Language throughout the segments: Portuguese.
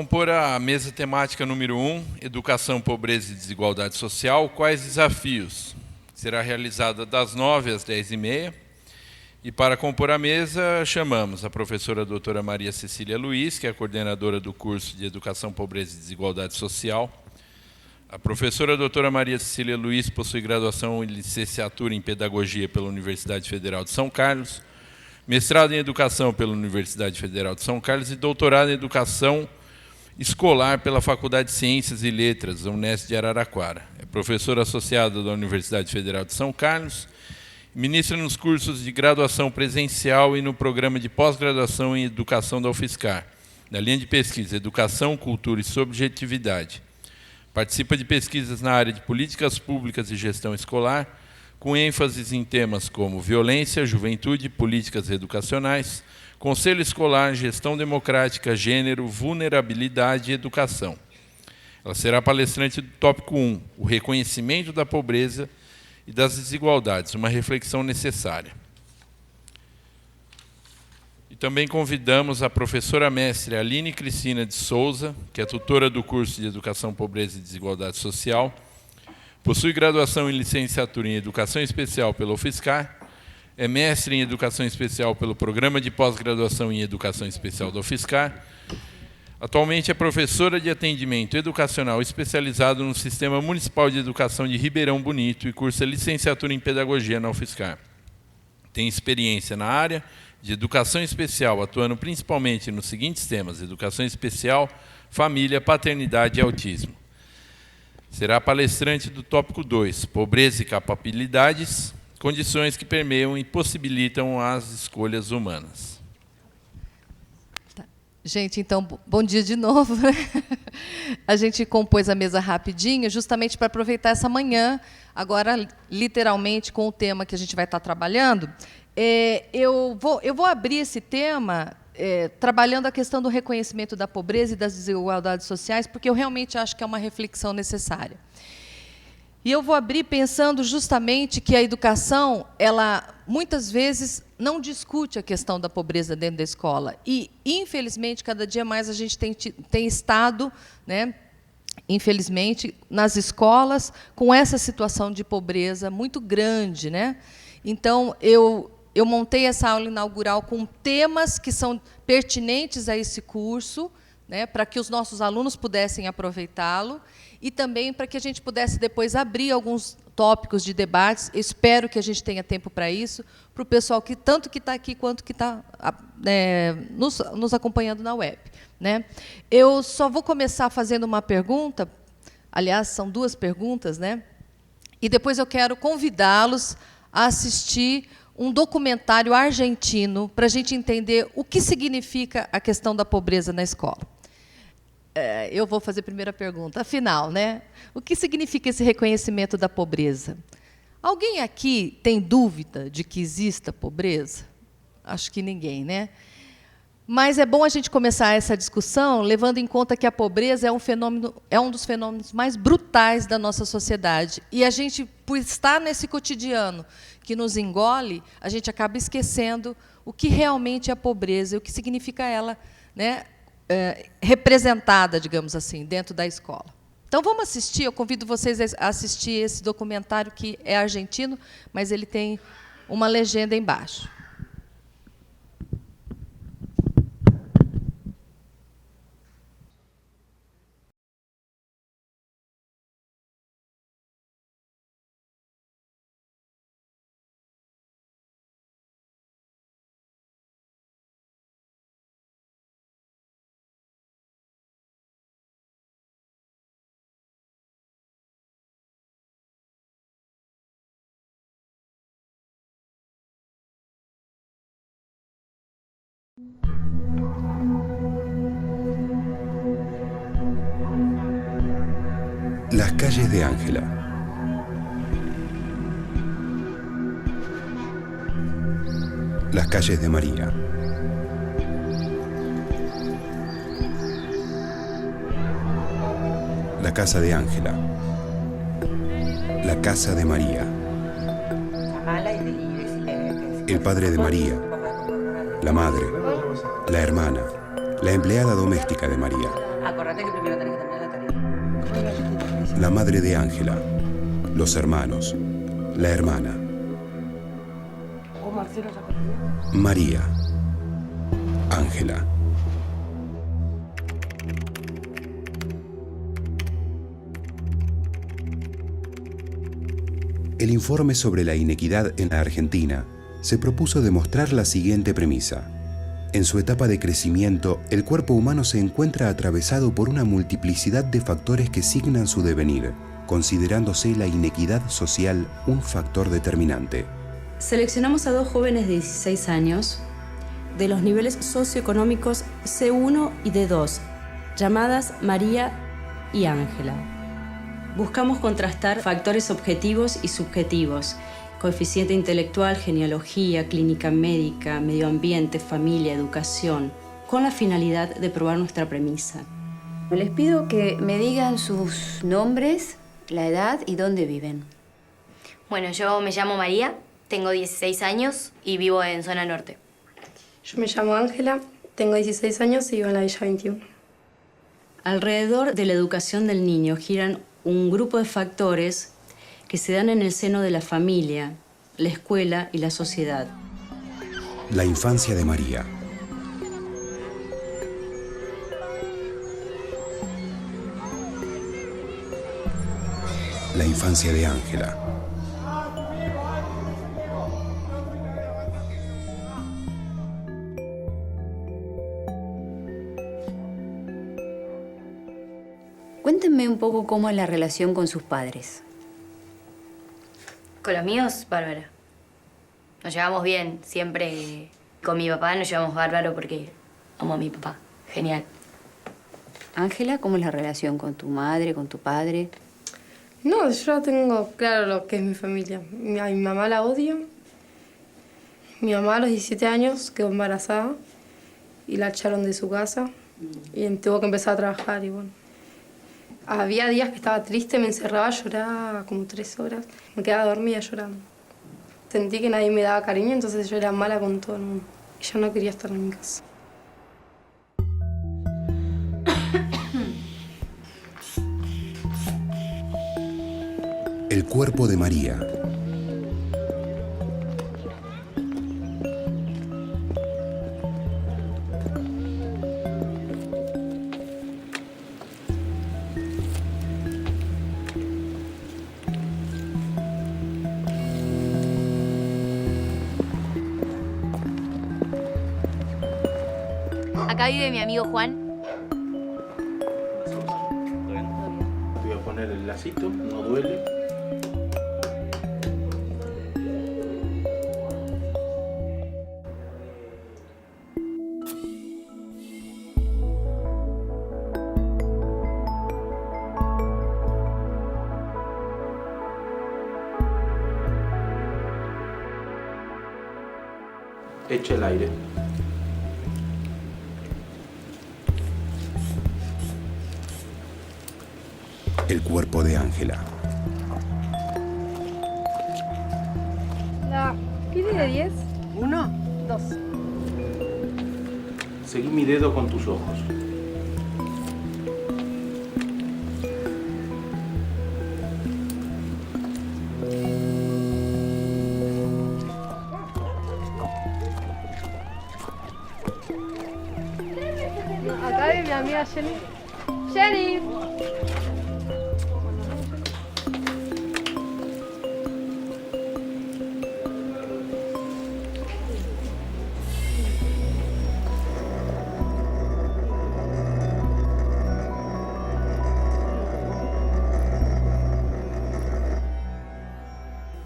compor a mesa temática número 1, Educação, Pobreza e Desigualdade Social, quais desafios? Será realizada das 9 às 10h30. E para compor a mesa, chamamos a professora doutora Maria Cecília Luiz, que é a coordenadora do curso de Educação, Pobreza e Desigualdade Social. A professora doutora Maria Cecília Luiz possui graduação e licenciatura em Pedagogia pela Universidade Federal de São Carlos, mestrado em Educação pela Universidade Federal de São Carlos e doutorado em Educação Escolar pela Faculdade de Ciências e Letras, da Unesp de Araraquara. É professora associada da Universidade Federal de São Carlos, ministra nos cursos de graduação presencial e no programa de pós-graduação em Educação da UFSCar, na linha de pesquisa Educação, Cultura e Subjetividade. Participa de pesquisas na área de políticas públicas e gestão escolar, com ênfases em temas como violência, juventude, políticas educacionais, conselho escolar, gestão democrática, gênero, vulnerabilidade e educação. Ela será palestrante do tópico 1, o reconhecimento da pobreza e das desigualdades, uma reflexão necessária. E também convidamos a professora mestre Aline Cristina de Souza, que é tutora do curso de Educação, Pobreza e Desigualdade Social, possui graduação em licenciatura em Educação Especial pela UFSCar, é mestre em Educação Especial pelo Programa de Pós-Graduação em Educação Especial da UFSCar. Atualmente é professora de atendimento educacional especializado no Sistema Municipal de Educação de Ribeirão Bonito e cursa licenciatura em Pedagogia na UFSCar. Tem experiência na área de Educação Especial, atuando principalmente nos seguintes temas: Educação Especial, Família, Paternidade e Autismo. Será palestrante do tópico 2, Pobreza e Capacidades, condições que permeiam e possibilitam as escolhas humanas. Tá. Gente, então, bom dia de novo. Né? A gente compôs a mesa rapidinho, justamente para aproveitar essa manhã, agora, literalmente, com o tema que a gente vai estar trabalhando. Eu vou abrir esse tema trabalhando a questão do reconhecimento da pobreza e das desigualdades sociais, porque eu realmente acho que é uma reflexão necessária. E eu vou abrir pensando justamente que a educação, ela muitas vezes não discute a questão da pobreza dentro da escola. E, infelizmente, cada dia mais a gente tem estado, né, infelizmente, nas escolas com essa situação de pobreza muito grande. Né? Então, eu montei essa aula inaugural com temas que são pertinentes a esse curso, né, para que os nossos alunos pudessem aproveitá-lo, e também para que a gente pudesse depois abrir alguns tópicos de debates. Eu espero que a gente tenha tempo para isso, para o pessoal que tanto que está aqui quanto que está nos acompanhando na web. Né? Eu só vou começar fazendo uma pergunta, aliás, são duas perguntas, né? E depois eu quero convidá-los a assistir um documentário argentino para a gente entender o que significa a questão da pobreza na escola. Eu vou fazer a primeira pergunta. Afinal, né, o que significa esse reconhecimento da pobreza? Alguém aqui tem dúvida de que exista pobreza? Acho que ninguém, né? Mas é bom a gente começar essa discussão levando em conta que a pobreza é um dos fenômenos mais brutais da nossa sociedade. E a gente, por estar nesse cotidiano que nos engole, a gente acaba esquecendo o que realmente é a pobreza e o que significa ela, né, representada, digamos assim, dentro da escola. Então, vamos assistir. Eu convido vocês a assistir esse documentário, que é argentino, mas ele tem uma legenda embaixo. Las calles de Ángela. Las calles de María. La casa de Ángela. La casa de María. El padre de María. La madre. La hermana. La empleada doméstica de María. acordate que primero tenés que terminar la tarea. La madre de Ángela, los hermanos, la hermana. María, Ángela. El informe sobre la inequidad en la Argentina se propuso demostrar la siguiente premisa. En su etapa de crecimiento, el cuerpo humano se encuentra atravesado por una multiplicidad de factores que signan su devenir, considerándose la inequidad social un factor determinante. Seleccionamos a 2 jóvenes de 16 años de los niveles socioeconómicos C1 y D2, llamadas María y Ángela. Buscamos contrastar factores objetivos y subjetivos, coeficiente intelectual, genealogía, clínica médica, medio ambiente, familia, educación, con la finalidad de probar nuestra premisa. Les pido que me digan sus nombres, la edad y dónde viven. Bueno, yo me llamo María, tengo 16 años y vivo en zona norte. Yo me llamo Ángela, tengo 16 años y vivo en la Villa 21. Alrededor de la educación del niño giran un grupo de factores que se dan en el seno de la familia, la escuela y la sociedad. La infancia de María. La infancia de Ángela. Cuéntenme un poco cómo es la relación con sus padres. Con los míos, bárbara. Nos llevamos bien, siempre con mi papá nos llevamos bárbaro porque amo a mi papá. Genial. Ángela, ¿cómo es la relación con tu madre, con tu padre? No, yo tengo claro lo que es mi familia. A mi mamá la odio. Mi mamá a los 17 años quedó embarazada y la echaron de su casa y tuvo que empezar a trabajar y bueno. Había días que estaba triste, me encerraba, lloraba como 3 horas. Me quedaba dormida llorando. Sentí que nadie me daba cariño, entonces yo era mala con todo el mundo. Y yo no quería estar en mi casa. El cuerpo de María. Acá vive mi amigo Juan. Voy a poner el lacito, no duele. Echa el aire. El cuerpo de Ángela. La pide de 10. 1, 2. Seguí mi dedo con tus ojos. Acá vive mi amiga Jenny. ¡Jenny!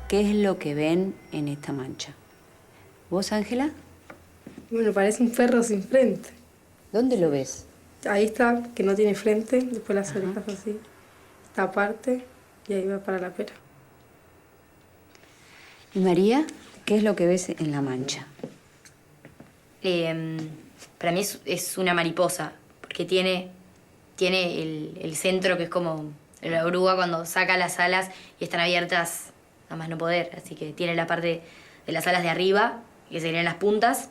¿Qué es lo que ven en esta mancha? ¿Vos, Ángela? Bueno, parece un perro sin frente. ¿Dónde lo ves? Ahí está, que no tiene frente, después las orejas así. Esta aparte y ahí va para la pera. ¿Y María? ¿Qué es lo que ves en la mancha? Para mí es una mariposa, porque tiene el centro que es como la oruga cuando saca las alas y están abiertas a más no poder. Así que tiene la parte de las alas de arriba, que serían las puntas,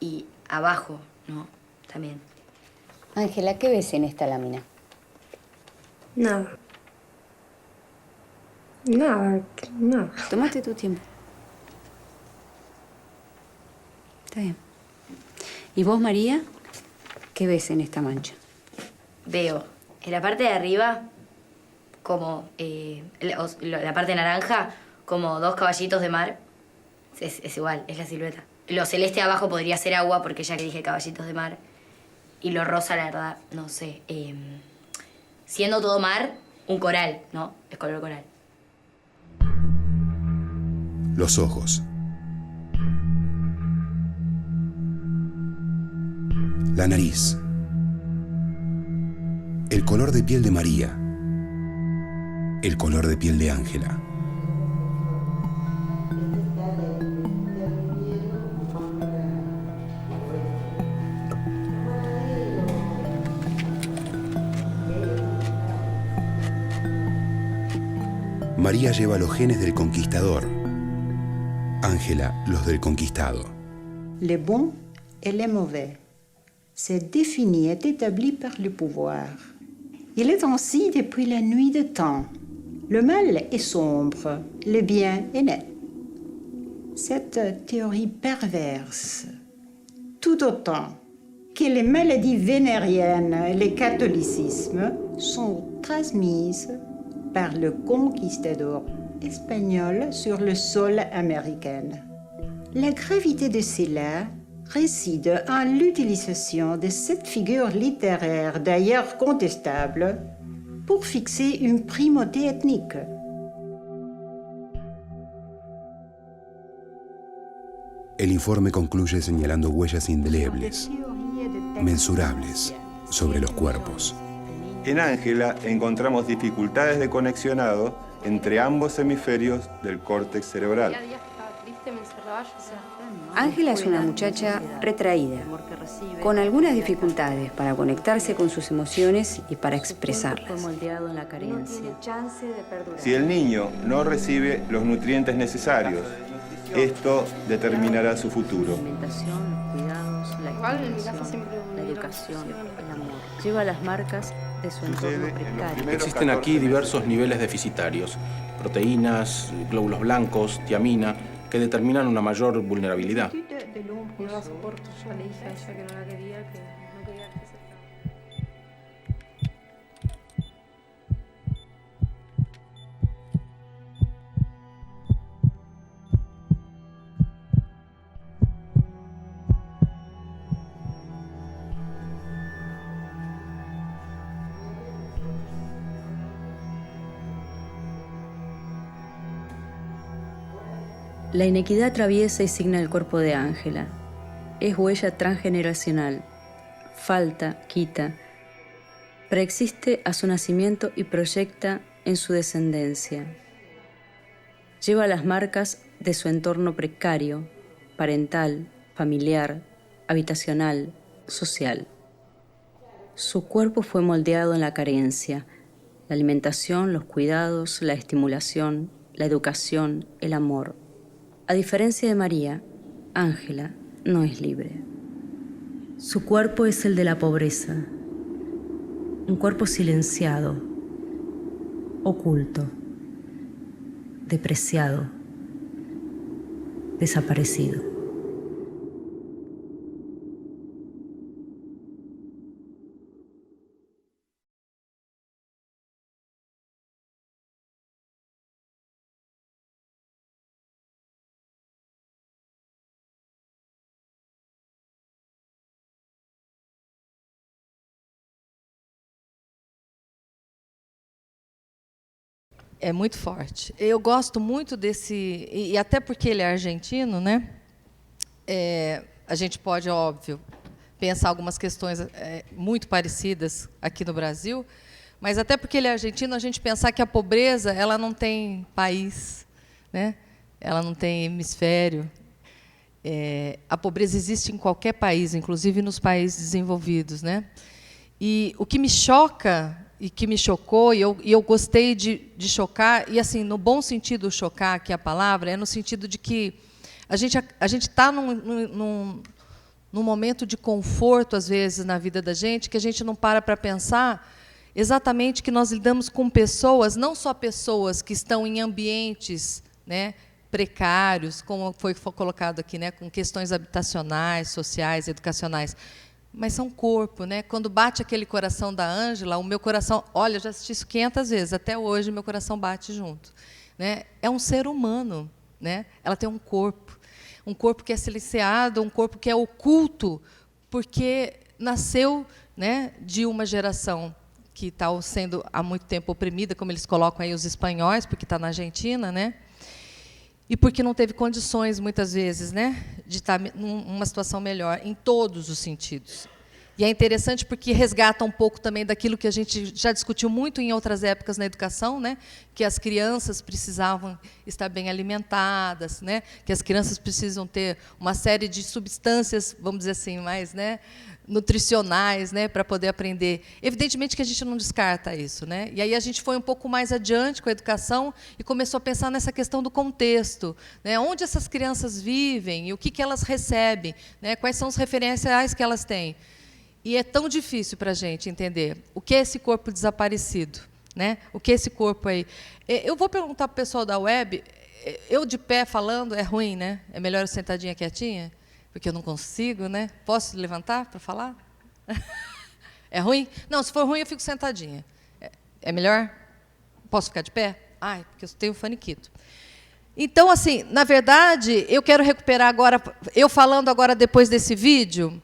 y abajo, ¿no? También. Ángela, ¿qué ves en esta lámina? Nada. Nada, nada. Tómate tu tiempo. Está bien. ¿Y vos, María? ¿Qué ves en esta mancha? Veo en la parte de arriba, como la parte naranja, como dos caballitos de mar. Es igual, es la silueta. Lo celeste abajo podría ser agua, porque ya que dije caballitos de mar. Y lo rosa, la verdad, no sé. Siendo todo mar, un coral, ¿no? Es color coral. Los ojos. La nariz. El color de piel de María. El color de piel de Ángela. María lleva los genes del conquistador. Ángela, los del conquistado. Les bons et les mauvais. C'est défini et établi par le pouvoir. Il est ainsi depuis la nuit des temps. Le mal est sombre, le bien est net. Cette théorie perverse, tout autant que les maladies vénériennes et le catholicisme, sont transmises par le conquistador espagnol sur le sol américain. La gravité de cela réside en l'utilisation de cette figure littéraire, d'ailleurs contestable, pour fixer une primauté ethnique. El informe concluye señalando huellas indelebles, mensurables, sobre los cuerpos. En Ángela encontramos dificultades de conexionado entre ambos hemisferios del córtex cerebral. Ángela es una muchacha retraída, con algunas dificultades para conectarse con sus emociones y para expresarlas. Si el niño no recibe los nutrientes necesarios, esto determinará su futuro. La educación, el amor. Lleva las marcas de su entorno precario. Existen aquí diversos niveles deficitarios, proteínas, glóbulos blancos, tiamina, que determinan una mayor vulnerabilidad. No la soporto, yo le dije a ella que no la quería, que no quería que se La inequidad atraviesa y signa el cuerpo de Ángela. Es huella transgeneracional. Falta, quita, preexiste a su nacimiento y proyecta en su descendencia. Lleva las marcas de su entorno precario, parental, familiar, habitacional, social. Su cuerpo fue moldeado en la carencia, la alimentación, los cuidados, la estimulación, la educación, el amor. A diferencia de María, Ángela no es libre. Su cuerpo es el de la pobreza, un cuerpo silenciado, oculto, depreciado, desaparecido. É muito forte. Eu gosto muito desse... E até porque ele é argentino, né? A gente pode, óbvio, pensar algumas questões muito parecidas aqui no Brasil, mas até porque ele é argentino, a gente pensar que a pobreza ela não tem país, né? Ela não tem hemisfério. A pobreza existe em qualquer país, inclusive nos países desenvolvidos, né? E o que me choca... e que me chocou, e eu gostei de chocar, e assim, no bom sentido, chocar, que é a palavra, é no sentido de que a gente está num momento de conforto, às vezes, na vida da gente, que a gente não para pensar exatamente que nós lidamos com pessoas, não só pessoas que estão em ambientes, né, precários, como foi colocado aqui, né, com questões habitacionais, sociais, educacionais, mas são corpo, né? Quando bate aquele coração da Ângela, o meu coração, olha, eu já assisti isso 500 vezes, até hoje meu coração bate junto, né? É um ser humano, né? Ela tem um corpo que é silenciado, um corpo que é oculto, porque nasceu, né, de uma geração que está sendo há muito tempo oprimida, como eles colocam aí os espanhóis, porque está na Argentina, né? E porque não teve condições, muitas vezes, né, de estar numa situação melhor, em todos os sentidos. E é interessante porque resgata um pouco também daquilo que a gente já discutiu muito em outras épocas na educação, né, que as crianças precisavam estar bem alimentadas, né, que as crianças precisam ter uma série de substâncias, vamos dizer assim, mais, né, nutricionais, né, para poder aprender. Evidentemente que a gente não descarta isso, né? E aí a gente foi um pouco mais adiante com a educação e começou a pensar nessa questão do contexto, né? Onde essas crianças vivem e o que elas recebem, né? Quais são os referenciais que elas têm. E é tão difícil para a gente entender o que é esse corpo desaparecido, né? O que é esse corpo aí. Eu vou perguntar para o pessoal da web, eu de pé falando é ruim, né? É melhor eu sentadinha quietinha? Porque eu não consigo, né? Posso levantar para falar? É ruim? Não, se for ruim, eu fico sentadinha. É melhor? Posso ficar de pé? Ai, porque eu tenho faniquito. Então, assim, na verdade, eu quero recuperar agora, eu falando agora depois desse vídeo,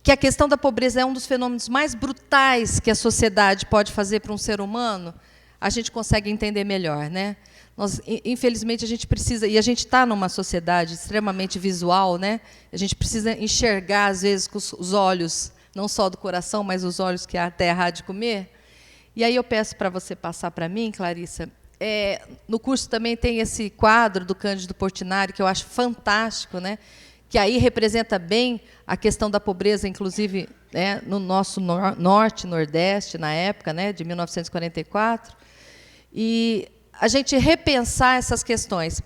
que a questão da pobreza é um dos fenômenos mais brutais que a sociedade pode fazer para um ser humano, a gente consegue entender melhor, né? Nós, infelizmente, a gente precisa, e a gente está numa sociedade extremamente visual, né? A gente precisa enxergar, às vezes, com os olhos, não só do coração, mas os olhos que a terra há de comer. E aí eu peço para você passar para mim, Clarissa. No curso também tem esse quadro do Cândido Portinari, que eu acho fantástico, né? Que aí representa bem a questão da pobreza, inclusive, né, no nosso norte, nordeste, na época, né, de 1944. E a gente repensar essas questões.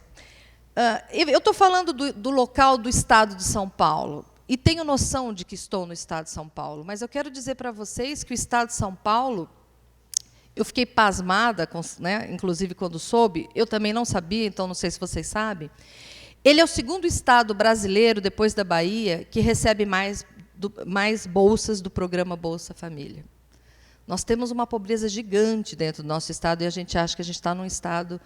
Eu estou falando do local do Estado de São Paulo, e tenho noção de que estou no Estado de São Paulo, mas eu quero dizer para vocês que o Estado de São Paulo, eu fiquei pasmada, né, inclusive quando soube, eu também não sabia, então não sei se vocês sabem, ele é o segundo estado brasileiro, depois da Bahia, que recebe mais bolsas do programa Bolsa Família. Nós temos uma pobreza gigante dentro do nosso estado e a gente acha que a gente está num estado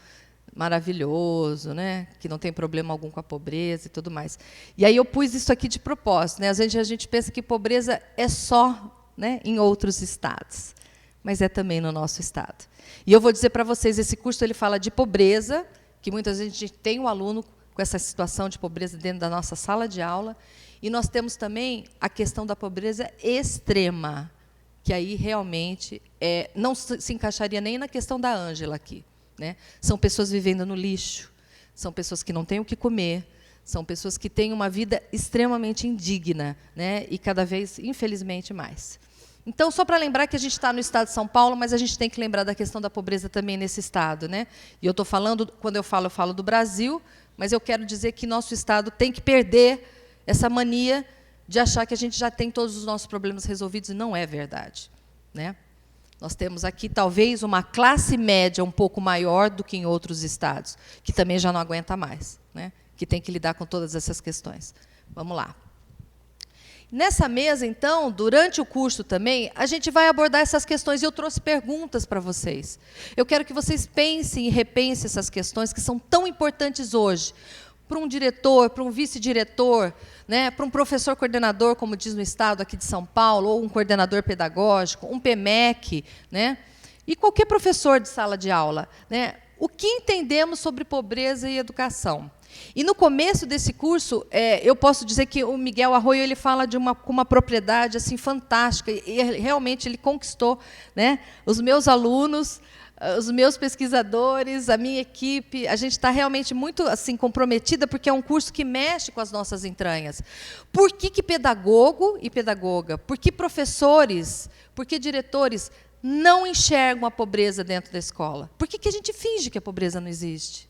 maravilhoso, né? Que não tem problema algum com a pobreza e tudo mais. E aí eu pus isso aqui de propósito, né? Às vezes a gente pensa que pobreza é só, né, em outros estados, mas é também no nosso estado. E eu vou dizer para vocês, esse curso ele fala de pobreza, que muitas vezes a gente tem um aluno com essa situação de pobreza dentro da nossa sala de aula, e nós temos também a questão da pobreza extrema, que aí realmente não se encaixaria nem na questão da Ângela aqui, né? São pessoas vivendo no lixo, são pessoas que não têm o que comer, são pessoas que têm uma vida extremamente indigna, né? E cada vez, infelizmente, mais. Então, só para lembrar que a gente está no estado de São Paulo, mas a gente tem que lembrar da questão da pobreza também nesse estado, né? E eu estou falando, quando eu falo do Brasil, mas eu quero dizer que nosso estado tem que perder essa mania de achar que a gente já tem todos os nossos problemas resolvidos, e não é verdade, né? Nós temos aqui, talvez, uma classe média um pouco maior do que em outros estados, que também já não aguenta mais, né? Que tem que lidar com todas essas questões. Vamos lá. Nessa mesa, então, durante o curso também, a gente vai abordar essas questões, e eu trouxe perguntas para vocês. Eu quero que vocês pensem e repensem essas questões que são tão importantes hoje, para um diretor, para um vice-diretor, né, para um professor coordenador, como diz no Estado aqui de São Paulo, ou um coordenador pedagógico, um PMEC, né, e qualquer professor de sala de aula, né, o que entendemos sobre pobreza e educação. E no começo desse curso, eu posso dizer que o Miguel Arroio ele fala com uma propriedade assim fantástica, e realmente ele conquistou, né, os meus alunos, os meus pesquisadores, a minha equipe. A gente está realmente muito assim comprometida, porque é um curso que mexe com as nossas entranhas. Por que pedagogo e pedagoga? Por que professores? Por que diretores não enxergam a pobreza dentro da escola? Por que a gente finge que a pobreza não existe?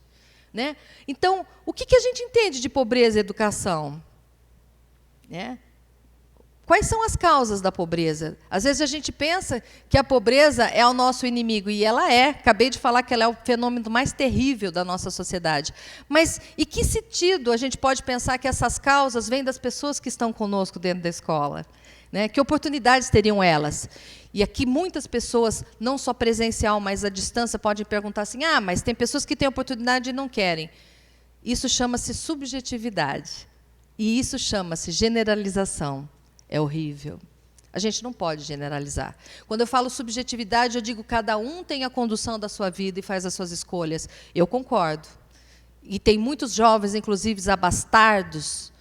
Né? Então, o que a gente entende de pobreza e educação? né? Quais são as causas da pobreza? Às vezes a gente pensa que a pobreza é o nosso inimigo, e ela é. Acabei de falar que ela é o fenômeno mais terrível da nossa sociedade. Mas em que sentido a gente pode pensar que essas causas vêm das pessoas que estão conosco dentro da escola? Né? Que oportunidades teriam elas? E aqui muitas pessoas, não só presencial, mas à distância, podem perguntar assim, mas tem pessoas que têm oportunidade e não querem. Isso chama-se subjetividade. E isso chama-se generalização. É horrível. A gente não pode generalizar. Quando eu falo subjetividade, eu digo que cada um tem a condução da sua vida e faz as suas escolhas. Eu concordo. E tem muitos jovens, inclusive abastardos,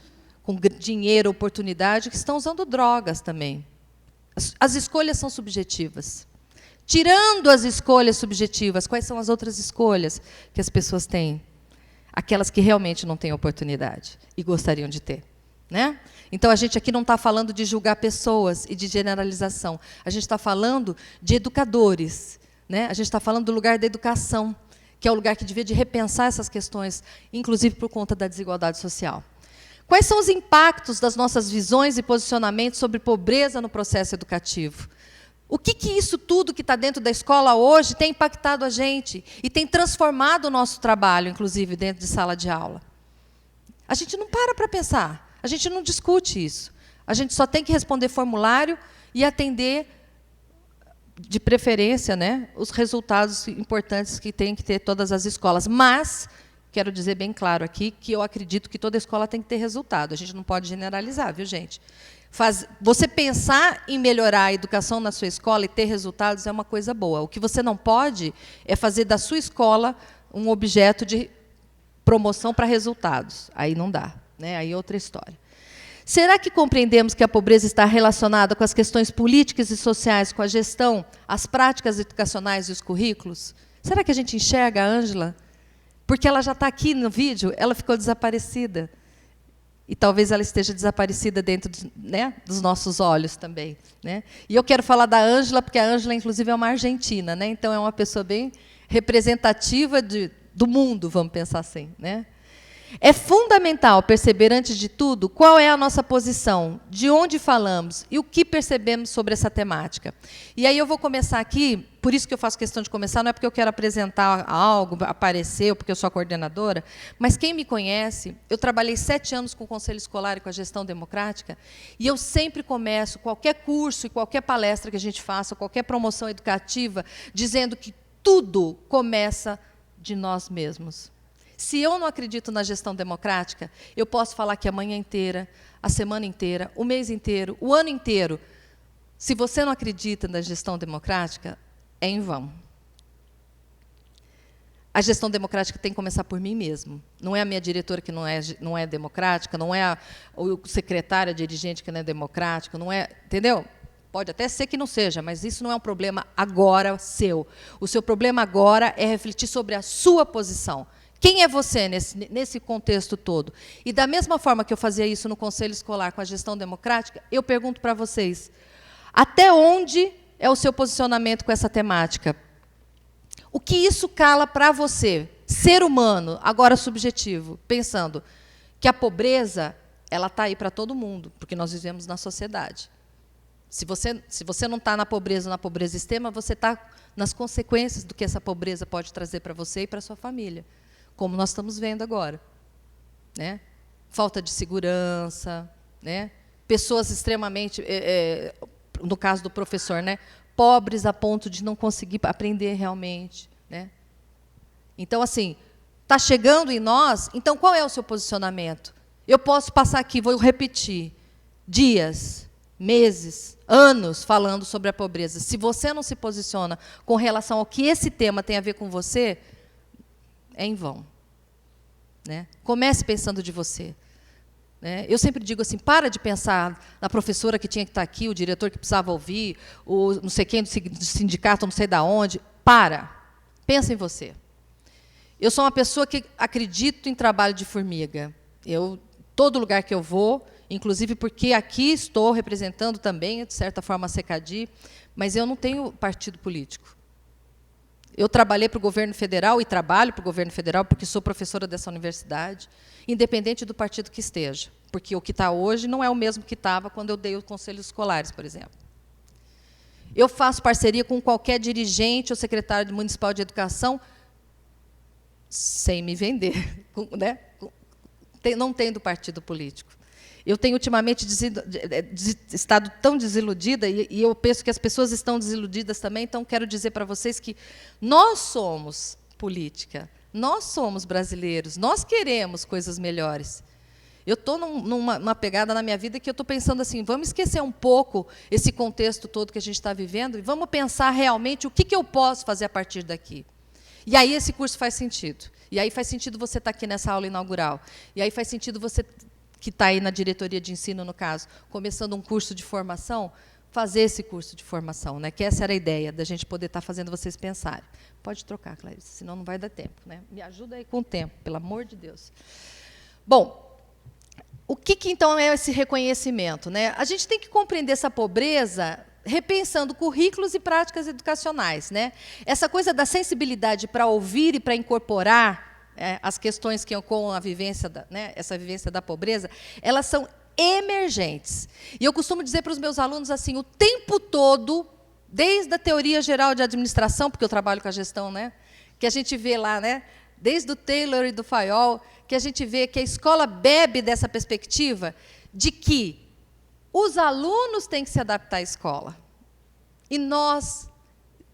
com dinheiro, oportunidade, que estão usando drogas também. As escolhas são subjetivas. Tirando as escolhas subjetivas, quais são as outras escolhas que as pessoas têm? Aquelas que realmente não têm oportunidade e gostariam de ter. Né? Então, a gente aqui não está falando de julgar pessoas e de generalização. A gente está falando de educadores. Né? A gente está falando do lugar da educação, que é o lugar que devia de repensar essas questões, inclusive por conta da desigualdade social. Quais são os impactos das nossas visões e posicionamentos sobre pobreza no processo educativo? O que isso tudo que está dentro da escola hoje tem impactado a gente e tem transformado o nosso trabalho, inclusive, dentro de sala de aula? A gente não para pensar. A gente não discute isso. A gente só tem que responder formulário e atender, de preferência, né, os resultados importantes que tem que ter todas as escolas. Mas, quero dizer bem claro aqui, que eu acredito que toda escola tem que ter resultado. A gente não pode generalizar, viu, gente? Você pensar em melhorar a educação na sua escola e ter resultados é uma coisa boa. O que você não pode é fazer da sua escola um objeto de promoção para resultados. Aí não dá. Né? Aí é outra história. Será que compreendemos que a pobreza está relacionada com as questões políticas e sociais, com a gestão, as práticas educacionais e os currículos? Será que a gente enxerga a Ângela? Porque ela já está aqui no vídeo, ela ficou desaparecida. E talvez ela esteja desaparecida dentro dos nossos olhos também. Né? E eu quero falar da Ângela, porque a Ângela, inclusive, é uma argentina. Né? Então, é uma pessoa bem representativa do mundo, vamos pensar assim. Né? É fundamental perceber, antes de tudo, qual é a nossa posição, de onde falamos e o que percebemos sobre essa temática. E aí eu vou começar aqui, por isso que eu faço questão de começar, não é porque eu quero apresentar algo, aparecer, ou porque eu sou a coordenadora, mas quem me conhece, eu trabalhei 7 anos com o Conselho Escolar e com a gestão democrática, e eu sempre começo qualquer curso e qualquer palestra que a gente faça, qualquer promoção educativa, dizendo que tudo começa de nós mesmos. Se eu não acredito na gestão democrática, eu posso falar que a manhã inteira, a semana inteira, o mês inteiro, o ano inteiro. Se você não acredita na gestão democrática, é em vão. A gestão democrática tem que começar por mim mesmo. Não é a minha diretora que não é democrática, não é o secretário, a dirigente que não é democrática, não é, entendeu? Pode até ser que não seja, mas isso não é um problema agora seu. O seu problema agora é refletir sobre a sua posição. Quem é você nesse contexto todo? E da mesma forma que eu fazia isso no Conselho Escolar com a gestão democrática, eu pergunto para vocês, até onde é o seu posicionamento com essa temática? O que isso cala para você, ser humano, agora subjetivo, pensando que a pobreza ela está aí para todo mundo, porque nós vivemos na sociedade. Se você não está na pobreza extrema, você está nas consequências do que essa pobreza pode trazer para você e para a sua família. Como nós estamos vendo agora. Né? Falta de segurança, né? Pessoas extremamente, no caso do professor, né? Pobres a ponto de não conseguir aprender realmente. Né? Então, assim, está chegando em nós, então qual é o seu posicionamento? Eu posso passar aqui, vou repetir, dias, meses, anos falando sobre a pobreza. Se você não se posiciona com relação ao que esse tema tem a ver com você, é em vão. Né? Comece pensando de você. Né? Eu sempre digo assim, para de pensar na professora que tinha que estar aqui, o diretor que precisava ouvir, o não sei quem do sindicato, não sei de onde. Para. Pensa em você. Eu sou uma pessoa que acredito em trabalho de formiga. Todo lugar que eu vou, inclusive porque aqui estou representando também, de certa forma, a CECADI, mas eu não tenho partido político. Eu trabalhei para o governo federal e trabalho para o governo federal porque sou professora dessa universidade, independente do partido que esteja, porque o que está hoje não é o mesmo que estava quando eu dei os conselhos escolares, por exemplo. Eu faço parceria com qualquer dirigente ou secretário municipal de educação sem me vender, né? Não tendo partido político. Eu tenho, ultimamente, estado tão desiludida, e eu penso que as pessoas estão desiludidas também, então quero dizer para vocês que nós somos política, nós somos brasileiros, nós queremos coisas melhores. Eu estou numa pegada na minha vida que eu estou pensando assim, vamos esquecer um pouco esse contexto todo que a gente está vivendo e vamos pensar realmente o que eu posso fazer a partir daqui. E aí esse curso faz sentido. E aí faz sentido você estar aqui nessa aula inaugural. E aí faz sentido você, que está aí na diretoria de ensino, no caso, começando um curso de formação, fazer esse curso de formação, né? Que essa era a ideia, da gente poder estar fazendo vocês pensarem. Pode trocar, Clarice, senão não vai dar tempo, né? Me ajuda aí com o tempo, pelo amor de Deus. Bom, o que então é esse reconhecimento, né? A gente tem que compreender essa pobreza repensando currículos e práticas educacionais, né? Essa coisa da sensibilidade para ouvir e para incorporar as questões que com a vivência, essa vivência da pobreza, elas são emergentes. E eu costumo dizer para os meus alunos assim, o tempo todo, desde a teoria geral de administração, porque eu trabalho com a gestão, né? Que a gente vê lá, né? Desde o Taylor e do Fayol, que a gente vê que a escola bebe dessa perspectiva de que os alunos têm que se adaptar à escola. E nós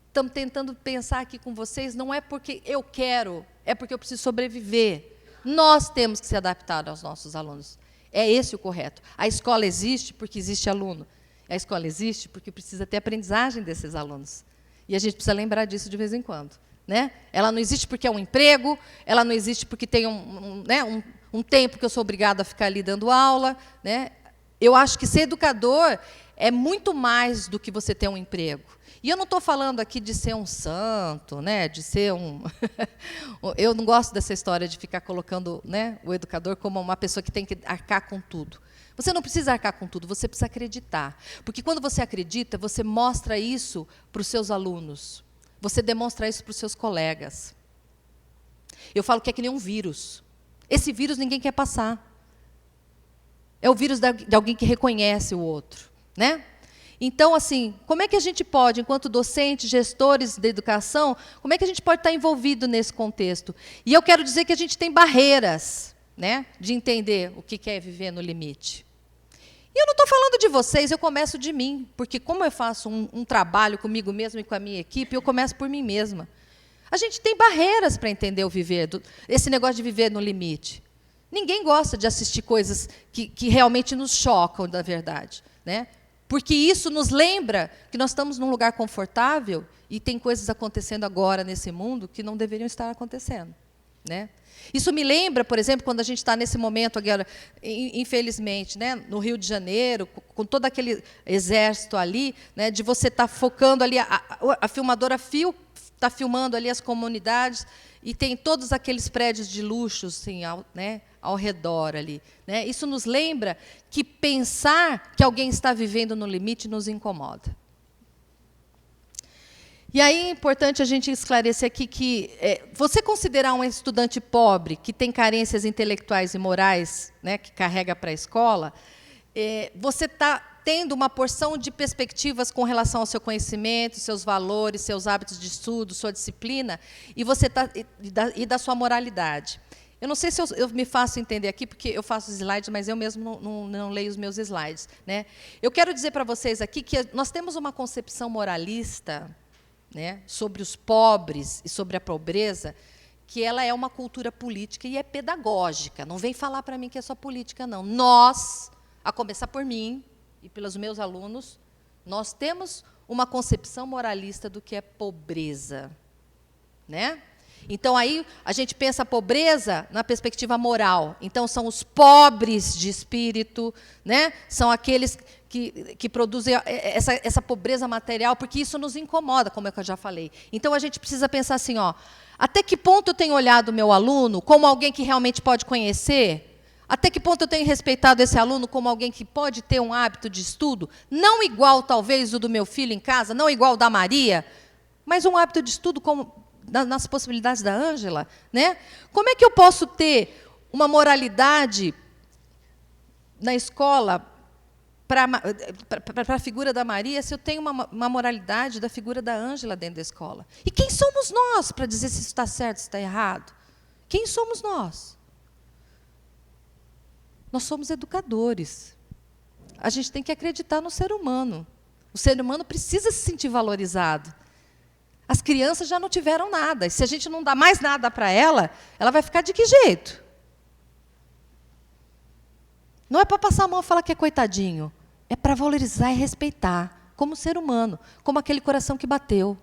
estamos tentando pensar aqui com vocês, não é porque eu quero, é porque eu preciso sobreviver. Nós temos que se adaptar aos nossos alunos. É esse o correto. A escola existe porque existe aluno. A escola existe porque precisa ter aprendizagem desses alunos. E a gente precisa lembrar disso de vez em quando. Né? Ela não existe porque é um emprego, ela não existe porque tem um tempo que eu sou obrigada a ficar ali dando aula. Né? Eu acho que ser educador é muito mais do que você ter um emprego. E eu não estou falando aqui de ser um santo, né? De ser um... Eu não gosto dessa história de ficar colocando, né, o educador como uma pessoa que tem que arcar com tudo. Você não precisa arcar com tudo, você precisa acreditar. Porque quando você acredita, você mostra isso para os seus alunos. Você demonstra isso para os seus colegas. Eu falo que é que nem um vírus. Esse vírus ninguém quer passar. É o vírus de alguém que reconhece o outro, né? Então, assim, como é que a gente pode, enquanto docentes, gestores da educação, como é que a gente pode estar envolvido nesse contexto? E eu quero dizer que a gente tem barreiras, né, de entender o que é viver no limite. E eu não estou falando de vocês, eu começo de mim, porque como eu faço um trabalho comigo mesmo e com a minha equipe, eu começo por mim mesma. A gente tem barreiras para entender o viver, esse negócio de viver no limite. Ninguém gosta de assistir coisas que realmente nos chocam, na verdade, né? Porque isso nos lembra que nós estamos num lugar confortável e tem coisas acontecendo agora nesse mundo que não deveriam estar acontecendo, né? Isso me lembra, por exemplo, quando a gente está nesse momento agora, infelizmente, né, no Rio de Janeiro, com todo aquele exército ali, né, de você estar focando ali, a filmadora Fio está filmando ali as comunidades e tem todos aqueles prédios de luxo, assim, ao redor ali, né? Isso nos lembra que pensar que alguém está vivendo no limite nos incomoda. E aí é importante a gente esclarecer aqui que você considerar um estudante pobre, que tem carências intelectuais e morais, né, que carrega para a escola, você está tendo uma porção de perspectivas com relação ao seu conhecimento, seus valores, seus hábitos de estudo, sua disciplina, e da sua moralidade. Eu não sei se eu me faço entender aqui, porque eu faço os slides, mas eu mesmo não leio os meus slides, né? Eu quero dizer para vocês aqui que nós temos uma concepção moralista, né, sobre os pobres e sobre a pobreza, que ela é uma cultura política e é pedagógica. Não vem falar para mim que é só política, não. Nós, a começar por mim e pelos meus alunos, nós temos uma concepção moralista do que é pobreza, né? Então, aí, a gente pensa a pobreza na perspectiva moral. Então, são os pobres de espírito, né? São aqueles que produzem essa pobreza material, porque isso nos incomoda, como eu já falei. Então, a gente precisa pensar assim, ó, até que ponto eu tenho olhado o meu aluno como alguém que realmente pode conhecer? Até que ponto eu tenho respeitado esse aluno como alguém que pode ter um hábito de estudo, não igual, talvez, o do meu filho em casa, não igual o da Maria, mas um hábito de estudo como nas possibilidades da Ângela, né? Como é que eu posso ter uma moralidade na escola para a figura da Maria se eu tenho uma moralidade da figura da Ângela dentro da escola? E quem somos nós para dizer se isso está certo, se está errado? Quem somos nós? Nós somos educadores. A gente tem que acreditar no ser humano. O ser humano precisa se sentir valorizado. As crianças já não tiveram nada. E se a gente não dá mais nada para ela, ela vai ficar de que jeito? Não é para passar a mão e falar que é coitadinho. É para valorizar e respeitar, como ser humano, como aquele coração que bateu.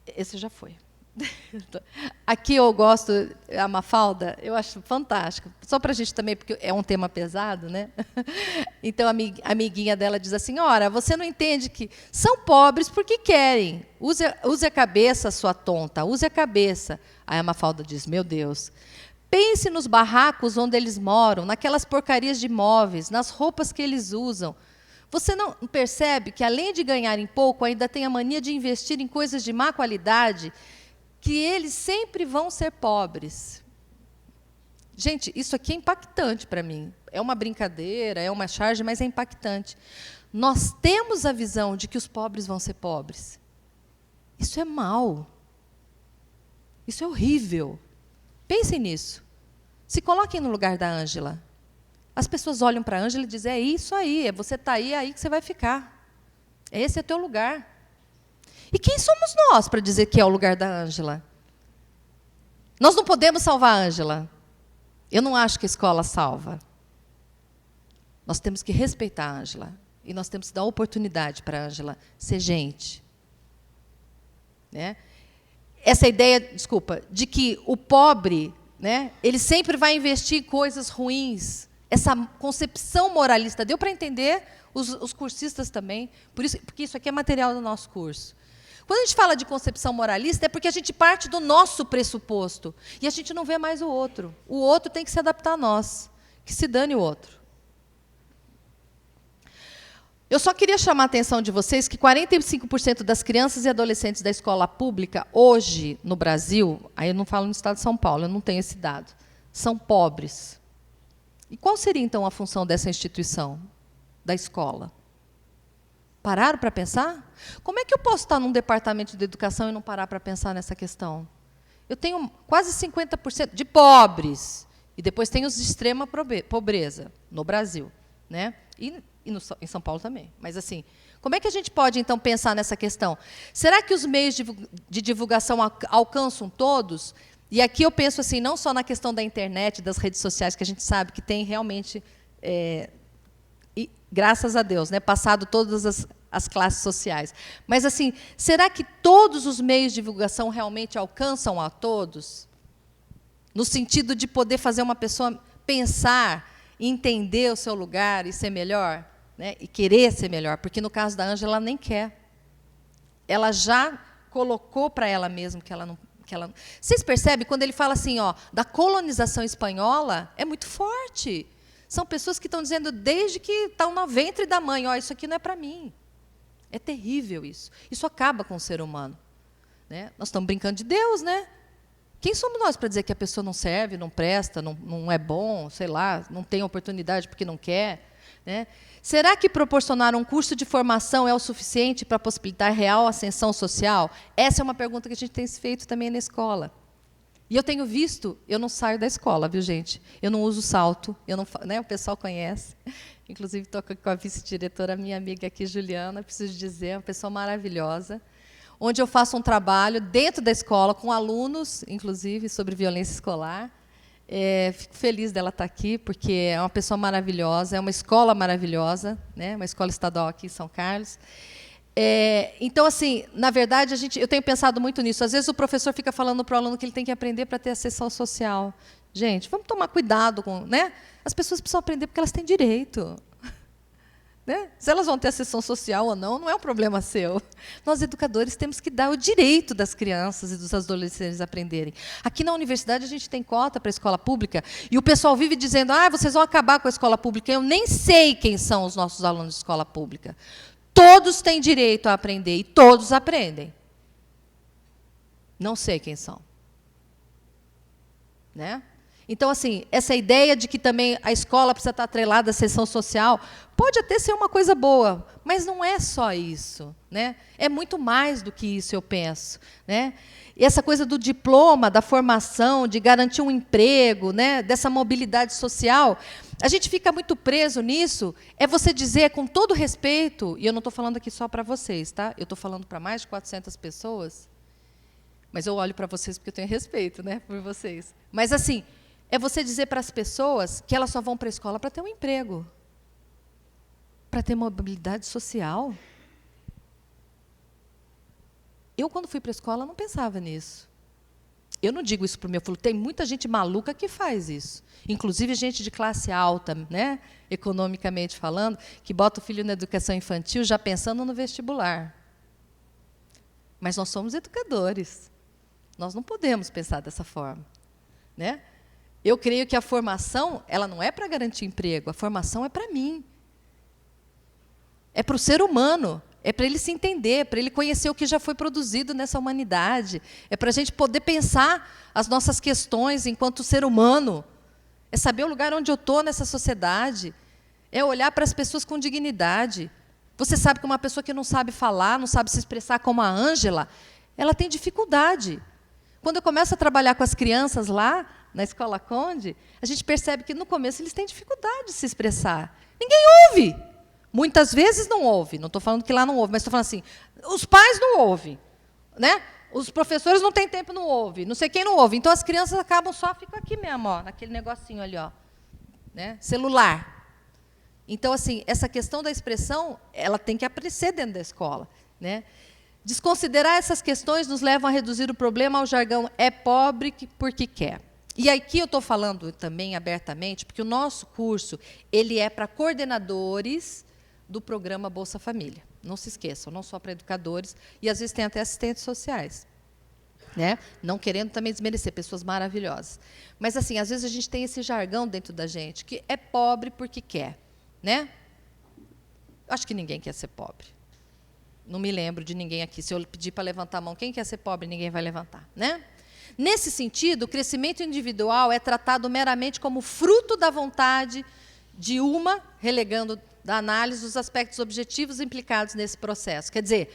Esse já foi. Aqui eu gosto, a Mafalda, eu acho fantástico. Só para a gente também, porque é um tema pesado, né? Então, a amiguinha dela diz assim, ora, você não entende que são pobres porque querem. Use a cabeça, sua tonta, use a cabeça. Aí a Mafalda diz, meu Deus, pense nos barracos onde eles moram, naquelas porcarias de móveis, nas roupas que eles usam. Você não percebe que, além de ganharem pouco, ainda tem a mania de investir em coisas de má qualidade, que eles sempre vão ser pobres. Gente, isso aqui é impactante para mim. É uma brincadeira, é uma charge, mas é impactante. Nós temos a visão de que os pobres vão ser pobres. Isso é mau. Isso é horrível. Pensem nisso. Se coloquem no lugar da Ângela. As pessoas olham para a Ângela e dizem, é isso aí, você está aí, é aí que você vai ficar. Esse é o teu lugar. E quem somos nós para dizer que é o lugar da Ângela? Nós não podemos salvar a Ângela. Eu não acho que a escola salva. Nós temos que respeitar a Ângela. E nós temos que dar oportunidade para a Ângela ser gente. Né? Essa ideia, desculpa, de que o pobre, né, ele sempre vai investir em coisas ruins, essa concepção moralista, deu para entender os cursistas também, porque isso aqui é material do nosso curso. Quando a gente fala de concepção moralista, é porque a gente parte do nosso pressuposto, e a gente não vê mais o outro. O outro tem que se adaptar a nós, que se dane o outro. Eu só queria chamar a atenção de vocês que 45% das crianças e adolescentes da escola pública, hoje, no Brasil, aí eu não falo no estado de São Paulo, eu não tenho esse dado, são pobres. E qual seria, então, a função dessa instituição, da escola? Pararam para pensar? Como é que eu posso estar num departamento de educação e não parar para pensar nessa questão? Eu tenho quase 50% de pobres, e depois tem os de extrema pobreza, no Brasil, né? Em São Paulo também. Mas, assim, como é que a gente pode, então, pensar nessa questão? Será que os meios de divulgação alcançam todos? E aqui eu penso assim, não só na questão da internet, das redes sociais, que a gente sabe que tem realmente, e, graças a Deus, né, passado todas as classes sociais. Mas, assim, será que todos os meios de divulgação realmente alcançam a todos? No sentido de poder fazer uma pessoa pensar, entender o seu lugar e ser melhor, né, e querer ser melhor, porque, no caso da Ângela, ela nem quer. Ela já colocou para ela mesma que ela não... Vocês percebem, quando ele fala assim, ó, da colonização espanhola, é muito forte. São pessoas que estão dizendo, desde que estão no ventre da mãe, ó, isso aqui não é para mim. É terrível isso. Isso acaba com o ser humano. Né? Nós estamos brincando de Deus, né? Quem somos nós para dizer que a pessoa não serve, não presta, não é bom, sei lá, não tem oportunidade porque não quer? Né? Será que proporcionar um curso de formação é o suficiente para possibilitar real ascensão social? Essa é uma pergunta que a gente tem feito também na escola. E eu tenho visto, eu não saio da escola, viu, gente? Eu não uso salto, eu não, né, o pessoal conhece. Inclusive, estou com a vice-diretora, minha amiga aqui, Juliana, preciso dizer, é uma pessoa maravilhosa, onde eu faço um trabalho dentro da escola, com alunos, inclusive, sobre violência escolar. Fico feliz dela estar aqui, porque é uma pessoa maravilhosa, é uma escola maravilhosa, né? Uma escola estadual aqui em São Carlos. Então, assim, na verdade, eu tenho pensado muito nisso. Às vezes o professor fica falando para o aluno que ele tem que aprender para ter ascensão social. Gente, vamos tomar cuidado com... Né? As pessoas precisam aprender porque elas têm direito. Né? Se elas vão ter ascensão social ou não é um problema seu. Nós, educadores, temos que dar o direito das crianças e dos adolescentes aprenderem. Aqui na universidade, a gente tem cota para a escola pública, e o pessoal vive dizendo, vocês vão acabar com a escola pública. Eu nem sei quem são os nossos alunos de escola pública. Todos têm direito a aprender, e todos aprendem. Não sei quem são. Né? Então, assim, essa ideia de que também a escola precisa estar atrelada à seção social, pode até ser uma coisa boa, mas não é só isso. Né? É muito mais do que isso, eu penso. Né? E essa coisa do diploma, da formação, de garantir um emprego, né? Dessa mobilidade social, a gente fica muito preso nisso. É você dizer, com todo respeito, e eu não estou falando aqui só para vocês, tá? Eu estou falando para mais de 400 pessoas, mas eu olho para vocês porque eu tenho respeito, né, por vocês. Mas, assim, é você dizer para as pessoas que elas só vão para a escola para ter um emprego, para ter mobilidade social. Eu, quando fui para a escola, não pensava nisso. Eu não digo isso para o meu filho. Tem muita gente maluca que faz isso. Inclusive, gente de classe alta, né, economicamente falando, que bota o filho na educação infantil já pensando no vestibular. Mas nós somos educadores. Nós não podemos pensar dessa forma. Né? Eu creio que a formação, ela não é para garantir emprego, a formação é para mim. É para o ser humano, é para ele se entender, para ele conhecer o que já foi produzido nessa humanidade, é para a gente poder pensar as nossas questões enquanto ser humano, é saber o lugar onde eu estou nessa sociedade, é olhar para as pessoas com dignidade. Você sabe que uma pessoa que não sabe falar, não sabe se expressar como a Ângela, ela tem dificuldade. Quando eu começo a trabalhar com as crianças lá, na Escola Conde, a gente percebe que, no começo, eles têm dificuldade de se expressar. Ninguém ouve. Muitas vezes não ouve. Não estou falando que lá não ouve, mas estou falando assim, os pais não ouvem. Né? Os professores não têm tempo, não ouvem. Não sei quem não ouve. Então, as crianças acabam ficam aqui mesmo, ó, naquele negocinho ali, ó, né? Celular. Então, assim, essa questão da expressão, ela tem que aparecer dentro da escola. Né? Desconsiderar essas questões nos leva a reduzir o problema ao jargão é pobre porque quer. E aqui eu estou falando também abertamente, porque o nosso curso ele é para coordenadores do programa Bolsa Família. Não se esqueçam, não só para educadores, e às vezes tem até assistentes sociais. Né? Não querendo também desmerecer, pessoas maravilhosas. Mas, assim, às vezes a gente tem esse jargão dentro da gente, que é pobre porque quer. Né? Acho que ninguém quer ser pobre. Não me lembro de ninguém aqui. Se eu pedir para levantar a mão, quem quer ser pobre, ninguém vai levantar. Né? Nesse sentido, o crescimento individual é tratado meramente como fruto da vontade de uma, relegando da análise os aspectos objetivos implicados nesse processo. Quer dizer,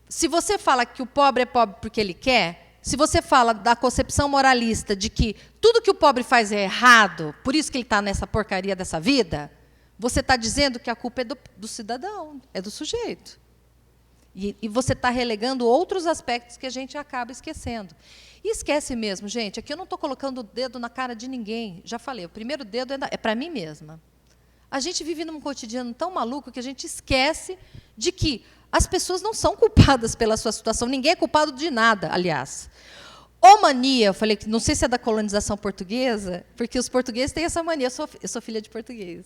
se você fala que o pobre é pobre porque ele quer, se você fala da concepção moralista de que tudo que o pobre faz é errado, por isso que ele está nessa porcaria dessa vida, você está dizendo que a culpa é do cidadão, é do sujeito. E você está relegando outros aspectos que a gente acaba esquecendo. E esquece mesmo, gente, aqui eu não estou colocando o dedo na cara de ninguém. Já falei, o primeiro dedo é para mim mesma. A gente vive num cotidiano tão maluco que a gente esquece de que as pessoas não são culpadas pela sua situação. Ninguém é culpado de nada, aliás. Mania, eu falei que não sei se é da colonização portuguesa, porque os portugueses têm essa mania. Eu sou filha de português.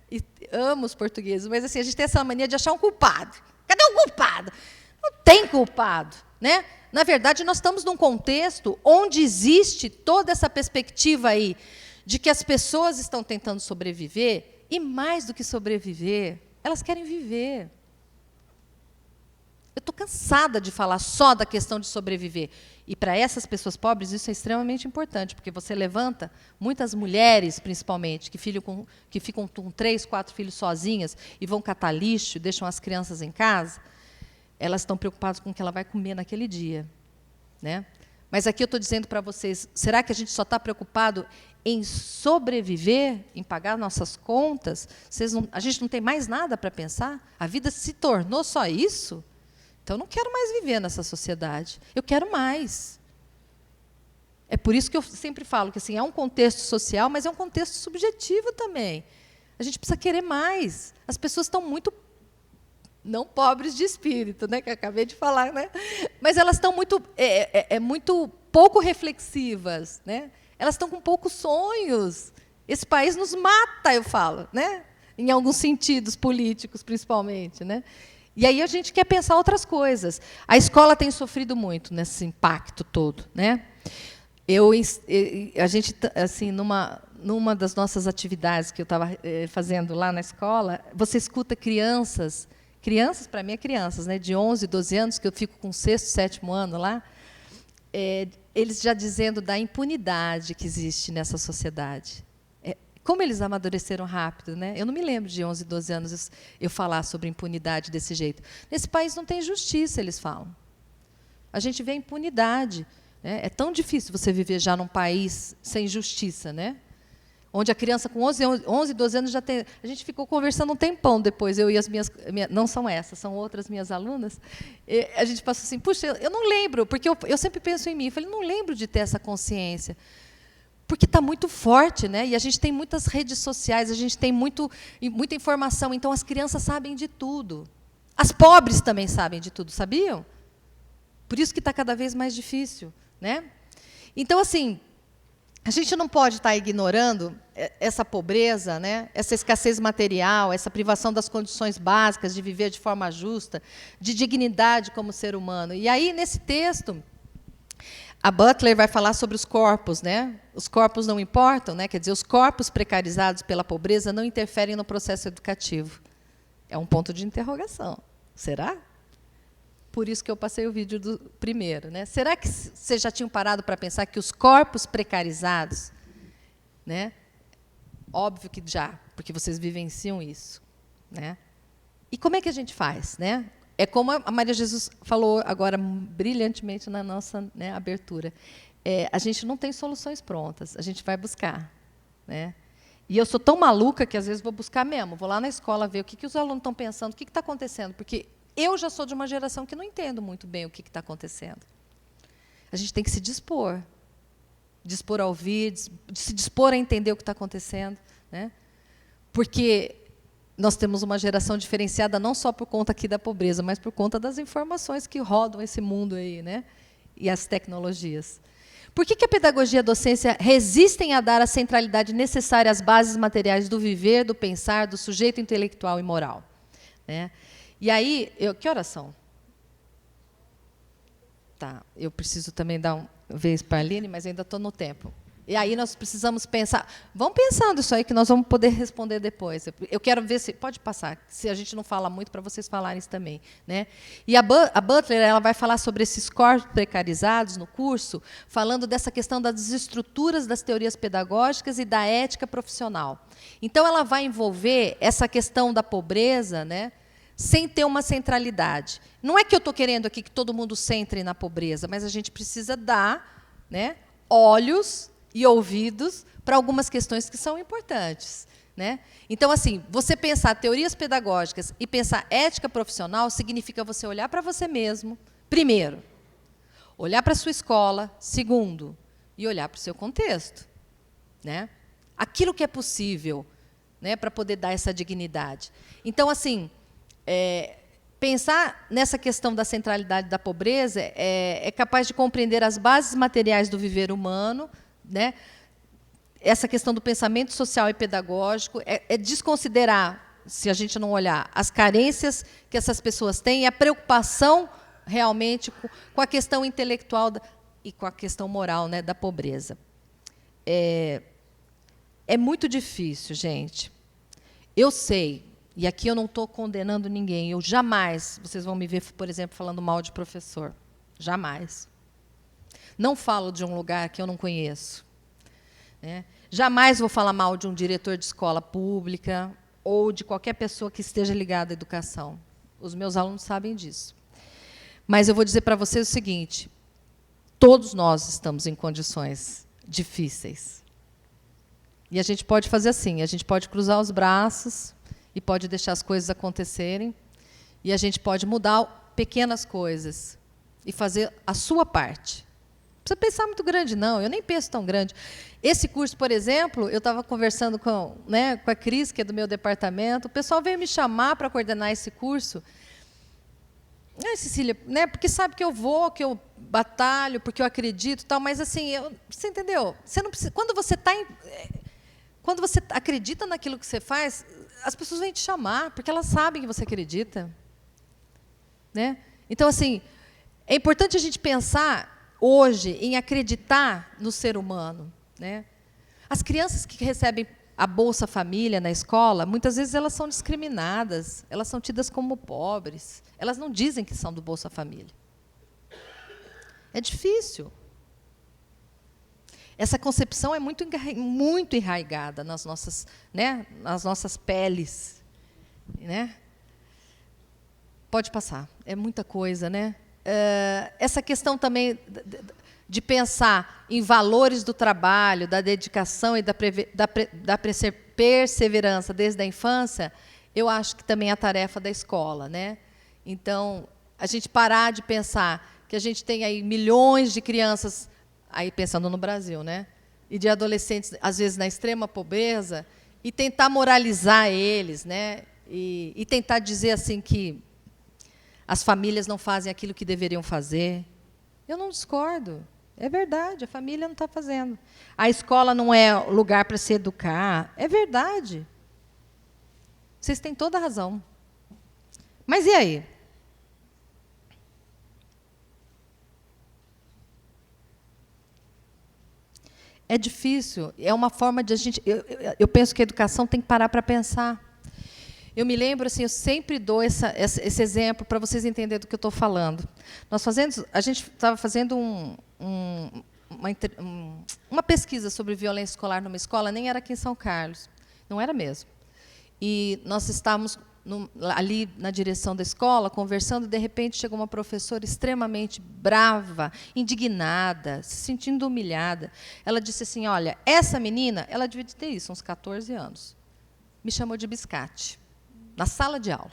E amo os portugueses, mas assim, a gente tem essa mania de achar um culpado. Cadê o culpado? Não tem culpado. Né? Na verdade, nós estamos num contexto onde existe toda essa perspectiva aí de que as pessoas estão tentando sobreviver, e mais do que sobreviver, elas querem viver. Eu estou cansada de falar só da questão de sobreviver. E, para essas pessoas pobres, isso é extremamente importante, porque você levanta muitas mulheres, principalmente, que ficam com 3, 4 filhos sozinhas e vão catar lixo, deixam as crianças em casa, elas estão preocupadas com o que ela vai comer naquele dia. Né? Mas aqui eu estou dizendo para vocês, será que a gente só está preocupado em sobreviver, em pagar nossas contas? A gente não tem mais nada para pensar? A vida se tornou só isso? Então, eu não quero mais viver nessa sociedade. Eu quero mais. É por isso que eu sempre falo que assim, é um contexto social, mas é um contexto subjetivo também. A gente precisa querer mais. As pessoas estão muito, não pobres de espírito, né, que eu acabei de falar, né? Mas elas estão muito, muito pouco reflexivas. Né? Elas estão com poucos sonhos. Esse país nos mata, eu falo, né? Em alguns sentidos políticos, principalmente. Né? E aí a gente quer pensar outras coisas. A escola tem sofrido muito nesse impacto todo. Né? A gente, assim, numa das nossas atividades que eu estava fazendo lá na escola, você escuta crianças crianças, para mim é crianças, né, de 11, 12 anos, que eu fico com o 6º, 7º ano lá, eles já dizendo da impunidade que existe nessa sociedade. Como eles amadureceram rápido, né? Eu não me lembro de 11, 12 anos eu falar sobre impunidade desse jeito. Nesse país não tem justiça, eles falam. A gente vê impunidade. Né? É tão difícil você viver já num país sem justiça, né? Onde a criança com 11, 12 anos já tem... A gente ficou conversando um tempão depois, eu e as minhas... Não são essas, são outras minhas alunas. A gente passou assim, puxa, eu não lembro, porque eu sempre penso em mim. Eu falei, não lembro de ter essa consciência. Porque está muito forte, né? E a gente tem muitas redes sociais, a gente tem muita informação, então as crianças sabem de tudo. As pobres também sabem de tudo, sabiam? Por isso que está cada vez mais difícil, né? Então, assim, a gente não pode estar ignorando essa pobreza, né? Essa escassez material, essa privação das condições básicas de viver de forma justa, de dignidade como ser humano. E aí, nesse texto, a Butler vai falar sobre os corpos, né? Os corpos não importam, né? Quer dizer, os corpos precarizados pela pobreza não interferem no processo educativo. É um ponto de interrogação. Será? Por isso que eu passei o vídeo do primeiro, né? Será que vocês já tinham parado para pensar que os corpos precarizados, né? Óbvio que já, porque vocês vivenciam isso, né? E como é que a gente faz, né? É como a Maria Jesus falou agora brilhantemente na nossa, né, abertura. A gente não tem soluções prontas, a gente vai buscar. Né? E eu sou tão maluca que, às vezes, vou buscar mesmo. Vou lá na escola ver o que os alunos estão pensando, o que está acontecendo. Porque eu já sou de uma geração que não entendo muito bem o que está acontecendo. A gente tem que se dispor. Dispor a ouvir, se dispor a entender o que está acontecendo. Né? Porque... nós temos uma geração diferenciada não só por conta aqui da pobreza, mas por conta das informações que rodam esse mundo aí, né? E as tecnologias. Por que a pedagogia e a docência resistem a dar a centralidade necessária às bases materiais do viver, do pensar, do sujeito intelectual e moral? Né? E aí, que horas são? Tá, eu preciso também dar uma vez para a Aline, mas ainda estou no tempo. E aí nós precisamos pensar... Vão pensando isso aí, que nós vamos poder responder depois. Eu quero ver se... Pode passar, se a gente não fala muito, para vocês falarem isso também. Né? E a Butler ela vai falar sobre esses corpos precarizados no curso, falando dessa questão das estruturas das teorias pedagógicas e da ética profissional. Então, ela vai envolver essa questão da pobreza, né, sem ter uma centralidade. Não é que eu estou querendo aqui que todo mundo centre na pobreza, mas a gente precisa dar, né, olhos e ouvidos para algumas questões que são importantes. Né? Então, assim, você pensar teorias pedagógicas e pensar ética profissional significa você olhar para você mesmo, primeiro, olhar para a sua escola, segundo, e olhar para o seu contexto. Né? Aquilo que é possível, né, para poder dar essa dignidade. Então, assim, pensar nessa questão da centralidade da pobreza é capaz de compreender as bases materiais do viver humano, né? Essa questão do pensamento social e pedagógico, é desconsiderar, se a gente não olhar, as carências que essas pessoas têm e a preocupação realmente com a questão intelectual e com a questão moral, né, da pobreza. É muito difícil, gente. Eu sei, e aqui eu não estou condenando ninguém, eu jamais, vocês vão me ver, por exemplo, falando mal de professor. Jamais. Não falo de um lugar que eu não conheço. Né? Jamais vou falar mal de um diretor de escola pública ou de qualquer pessoa que esteja ligada à educação. Os meus alunos sabem disso. Mas eu vou dizer para vocês o seguinte, todos nós estamos em condições difíceis. E a gente pode fazer assim, a gente pode cruzar os braços e pode deixar as coisas acontecerem, e a gente pode mudar pequenas coisas e fazer a sua parte. Não precisa pensar muito grande, não. Eu nem penso tão grande. Esse curso, por exemplo, eu estava conversando com a Cris, que é do meu departamento. O pessoal veio me chamar para coordenar esse curso. Cecília, né, porque sabe que eu vou, que eu batalho, porque eu acredito, tal, mas assim, você entendeu? Você não precisa, quando você acredita naquilo que você faz, as pessoas vêm te chamar, porque elas sabem que você acredita. Né? Então, assim, é importante a gente pensar hoje em acreditar no ser humano. Né? As crianças que recebem a Bolsa Família na escola, muitas vezes elas são discriminadas, elas são tidas como pobres. Elas não dizem que são do Bolsa Família. É difícil. Essa concepção é muito enraigada nas nossas, né, nas nossas peles. Né? Pode passar. É muita coisa, né? Essa questão também de pensar em valores do trabalho, da dedicação e da perseverança desde a infância, eu acho que também é a tarefa da escola, né? Então, a gente parar de pensar que a gente tem aí milhões de crianças, aí pensando no Brasil, né? E de adolescentes, às vezes, na extrema pobreza, e tentar moralizar eles, né? E tentar dizer assim que as famílias não fazem aquilo que deveriam fazer. Eu não discordo. É verdade, a família não está fazendo. A escola não é lugar para se educar. É verdade. Vocês têm toda a razão. Mas e aí? É difícil. É uma forma de a gente... Eu penso que a educação tem que parar para pensar. Eu me lembro, assim, eu sempre dou esse exemplo para vocês entenderem do que eu estou falando. A gente estava fazendo uma pesquisa sobre violência escolar numa escola, nem era aqui em São Carlos, não era mesmo. E nós estávamos ali na direção da escola, conversando, e, de repente, chegou uma professora extremamente brava, indignada, se sentindo humilhada. Ela disse assim, olha, essa menina, ela devia ter isso, uns 14 anos, me chamou de biscate. Na sala de aula.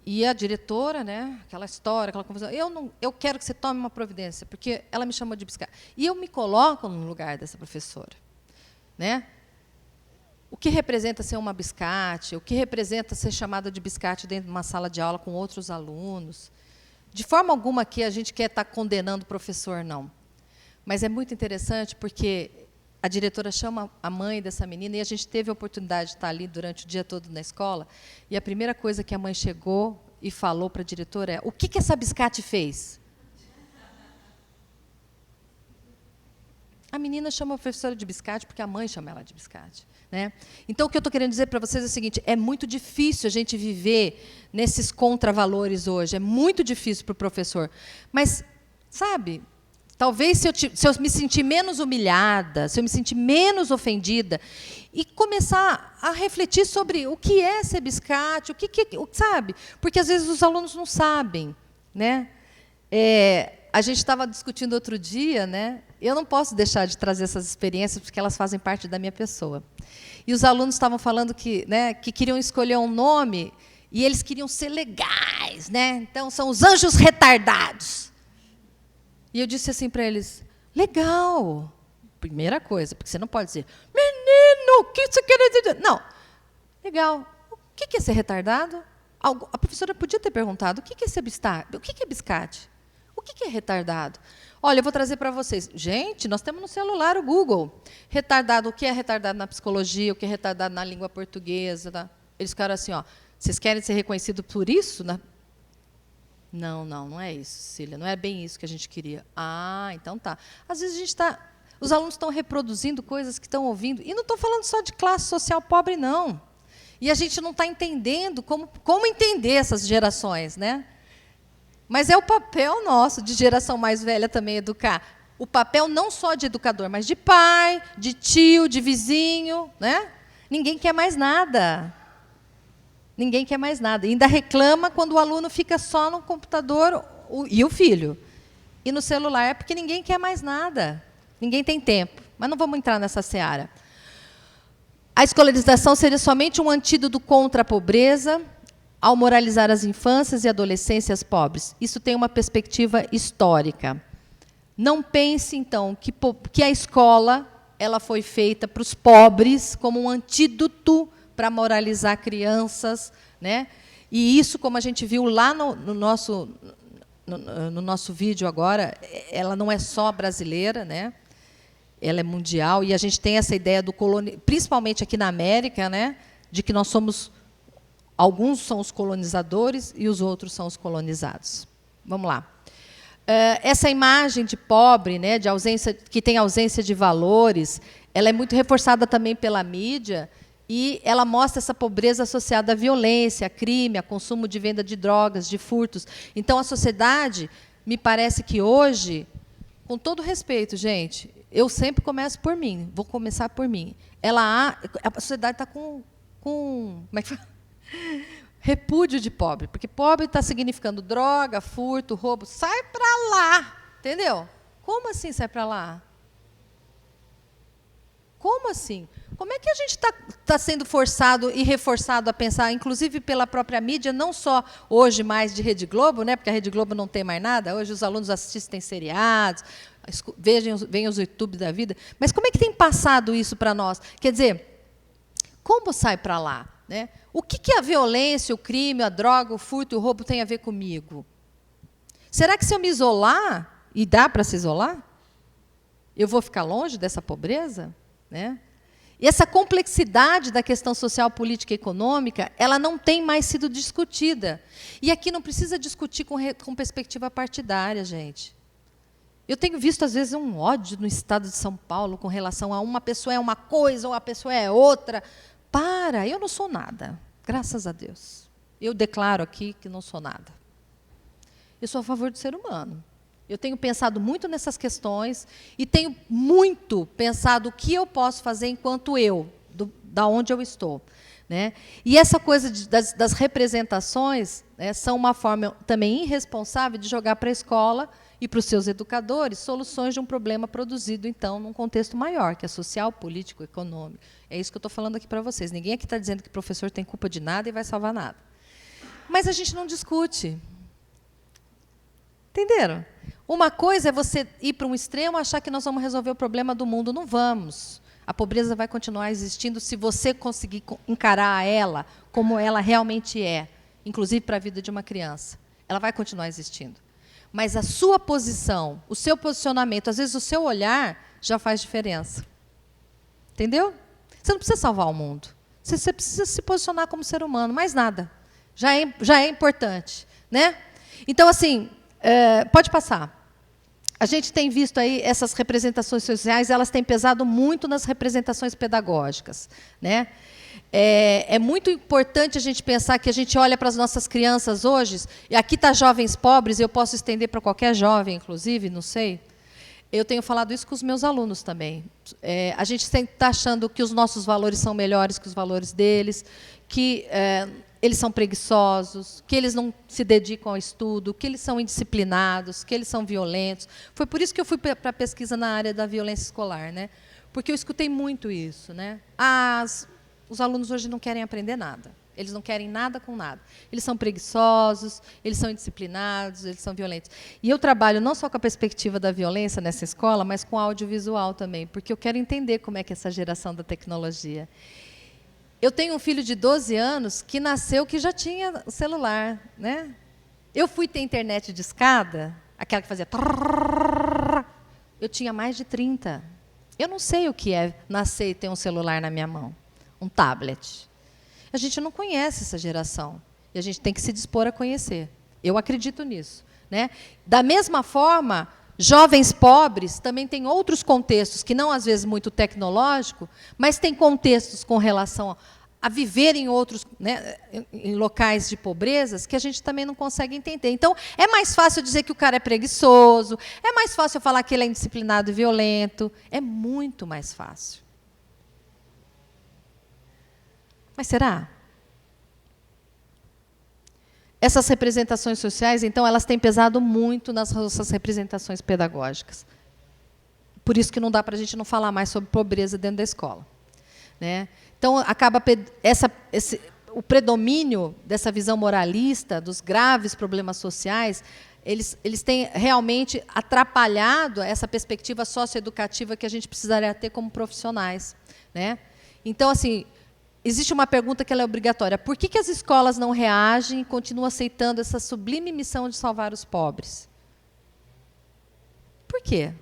E a diretora, né, aquela história, aquela confusão, eu quero que você tome uma providência, porque ela me chamou de biscate. E eu me coloco no lugar dessa professora. Né? O que representa ser uma biscate? O que representa ser chamada de biscate dentro de uma sala de aula com outros alunos? De forma alguma que a gente quer estar condenando o professor, não. Mas é muito interessante, porque a diretora chama a mãe dessa menina, e a gente teve a oportunidade de estar ali durante o dia todo na escola, e a primeira coisa que a mãe chegou e falou para a diretora é, o que essa biscate fez? A menina chama a professora de biscate porque a mãe chama ela de biscate. Né? Então, o que eu estou querendo dizer para vocês é o seguinte, é muito difícil a gente viver nesses contravalores hoje, é muito difícil para o professor. Mas, sabe... Talvez, se eu me sentir menos humilhada, se eu me sentir menos ofendida, e começar a refletir sobre o que é ser biscate, sabe? Porque, às vezes, os alunos não sabem. Né? A gente estava discutindo outro dia, né? Eu não posso deixar de trazer essas experiências, porque elas fazem parte da minha pessoa. E os alunos estavam falando que queriam escolher um nome, e eles queriam ser legais. Né? Então, são os anjos retardados. E eu disse assim para eles, legal, primeira coisa, porque você não pode dizer, menino, o que você quer dizer? Não, legal, o que é ser retardado? A professora podia ter perguntado, o que é ser biscate? O que é biscate? O que é retardado? Olha, eu vou trazer para vocês. Gente, nós temos no celular o Google. Retardado, o que é retardado na psicologia, o que é retardado na língua portuguesa. Tá? Eles ficaram assim, ó, vocês querem ser reconhecidos por isso? Não é isso, Cecília, não é bem isso que a gente queria. Ah, então tá. Às vezes os alunos estão reproduzindo coisas que estão ouvindo, e não estou falando só de classe social pobre, não. E a gente não está entendendo como entender essas gerações. Né? Mas é o papel nosso, de geração mais velha, também educar. O papel não só de educador, mas de pai, de tio, de vizinho. Né? Ninguém quer mais nada. Ninguém quer mais nada. E ainda reclama quando o aluno fica só no computador, e o filho. E no celular, é porque ninguém quer mais nada. Ninguém tem tempo. Mas não vamos entrar nessa seara. A escolarização seria somente um antídoto contra a pobreza, ao moralizar as infâncias e adolescências pobres. Isso tem uma perspectiva histórica. Não pense, então, que a escola ela foi feita para os pobres como um antídoto para moralizar crianças, né? E isso, como a gente viu lá no nosso vídeo agora, ela não é só brasileira, né? Ela é mundial, e a gente tem essa ideia do principalmente aqui na América, né? De que nós somos, alguns são os colonizadores e os outros são os colonizados. Vamos lá. Essa imagem de pobre, né? De ausência, que tem ausência de valores, ela é muito reforçada também pela mídia, e ela mostra essa pobreza associada à violência, a crime, a consumo de venda de drogas, de furtos. Então, a sociedade, me parece que hoje, com todo respeito, gente, eu sempre começo por mim, vou começar por mim. A sociedade está com como é que fala? Repúdio de pobre, porque pobre está significando droga, furto, roubo. Sai para lá, entendeu? Como assim sai para lá? Como assim? Como é que a gente está sendo forçado e reforçado a pensar, inclusive pela própria mídia, não só hoje mais de Rede Globo, né, porque a Rede Globo não tem mais nada, hoje os alunos assistem seriados, veem os YouTube da vida, mas como é que tem passado isso para nós? Quer dizer, como sai para lá? Né? O que a violência, o crime, a droga, o furto e o roubo tem a ver comigo? Será que se eu me isolar, e dá para se isolar, eu vou ficar longe dessa pobreza? Né? E essa complexidade da questão social, política e econômica, ela não tem mais sido discutida. E aqui não precisa discutir com perspectiva partidária, gente. Eu tenho visto, às vezes, um ódio no Estado de São Paulo com relação a uma pessoa é uma coisa ou a pessoa é outra. Para, eu não sou nada, graças a Deus. Eu declaro aqui que não sou nada. Eu sou a favor do ser humano. Eu tenho pensado muito nessas questões e tenho muito pensado o que eu posso fazer enquanto eu, da onde eu estou. Né? E essa coisa das representações, né, são uma forma também irresponsável de jogar para a escola e para os seus educadores soluções de um problema produzido, então, num contexto maior, que é social, político, econômico. É isso que eu estou falando aqui para vocês. Ninguém aqui está dizendo que o professor tem culpa de nada e vai salvar nada. Mas a gente não discute. Entenderam? Uma coisa é você ir para um extremo e achar que nós vamos resolver o problema do mundo. Não vamos. A pobreza vai continuar existindo se você conseguir encarar ela como ela realmente é, inclusive para a vida de uma criança. Ela vai continuar existindo. Mas a sua posição, o seu posicionamento, às vezes o seu olhar, já faz diferença. Entendeu? Você não precisa salvar o mundo. Você precisa se posicionar como ser humano, mais nada. Já é importante. Né? Então, assim, pode passar. A gente tem visto aí essas representações sociais, elas têm pesado muito nas representações pedagógicas. Né? É muito importante a gente pensar que a gente olha para as nossas crianças hoje, e aqui está jovens pobres, eu posso estender para qualquer jovem, inclusive, não sei. Eu tenho falado isso com os meus alunos também. A gente sempre está achando que os nossos valores são melhores que os valores deles, que eles são preguiçosos, que eles não se dedicam ao estudo, que eles são indisciplinados, que eles são violentos. Foi por isso que eu fui para a pesquisa na área da violência escolar, né? Porque eu escutei muito isso. Né? Os alunos hoje não querem aprender nada. Eles não querem nada com nada. Eles são preguiçosos, eles são indisciplinados, eles são violentos. E eu trabalho não só com a perspectiva da violência nessa escola, mas com audiovisual também, porque eu quero entender como é que é essa geração da tecnologia. Eu tenho um filho de 12 anos que nasceu que já tinha celular. Né? Eu fui ter internet de escada, aquela que fazia... Eu tinha mais de 30. Eu não sei o que é nascer e ter um celular na minha mão, um tablet. A gente não conhece essa geração, e a gente tem que se dispor a conhecer. Eu acredito nisso. Né? Da mesma forma, jovens pobres também têm outros contextos, que não, às vezes, muito tecnológico, mas têm contextos com relação a viver em outros, né, em locais de pobrezas, que a gente também não consegue entender. Então, é mais fácil dizer que o cara é preguiçoso, é mais fácil falar que ele é indisciplinado e violento, é muito mais fácil. Mas será? Essas representações sociais, então, elas têm pesado muito nas nossas representações pedagógicas. Por isso que não dá para a gente não falar mais sobre pobreza dentro da escola. Né? Então, acaba o predomínio dessa visão moralista, dos graves problemas sociais, eles têm realmente atrapalhado essa perspectiva socioeducativa que a gente precisaria ter como profissionais. Né? Então, assim, existe uma pergunta que ela é obrigatória. Por que as escolas não reagem e continuam aceitando essa sublime missão de salvar os pobres? Por quê?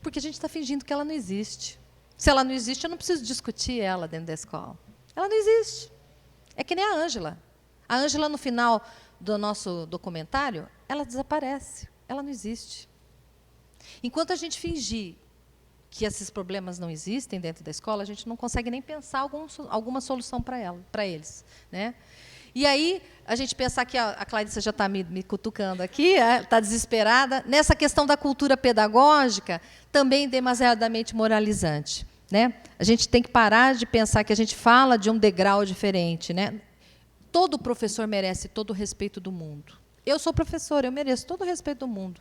Porque a gente está fingindo que ela não existe. Se ela não existe, eu não preciso discutir ela dentro da escola. Ela não existe. É que nem a Ângela. A Ângela, no final do nosso documentário, ela desaparece. Ela não existe. Enquanto a gente fingir que esses problemas não existem dentro da escola, a gente não consegue nem pensar alguma solução para eles, né? E aí, a gente pensar que a Clarissa já está me cutucando aqui, está desesperada, nessa questão da cultura pedagógica, também demasiadamente moralizante, né? A gente tem que parar de pensar que a gente fala de um degrau diferente, né? Todo professor merece todo o respeito do mundo. Eu sou professora, eu mereço todo o respeito do mundo.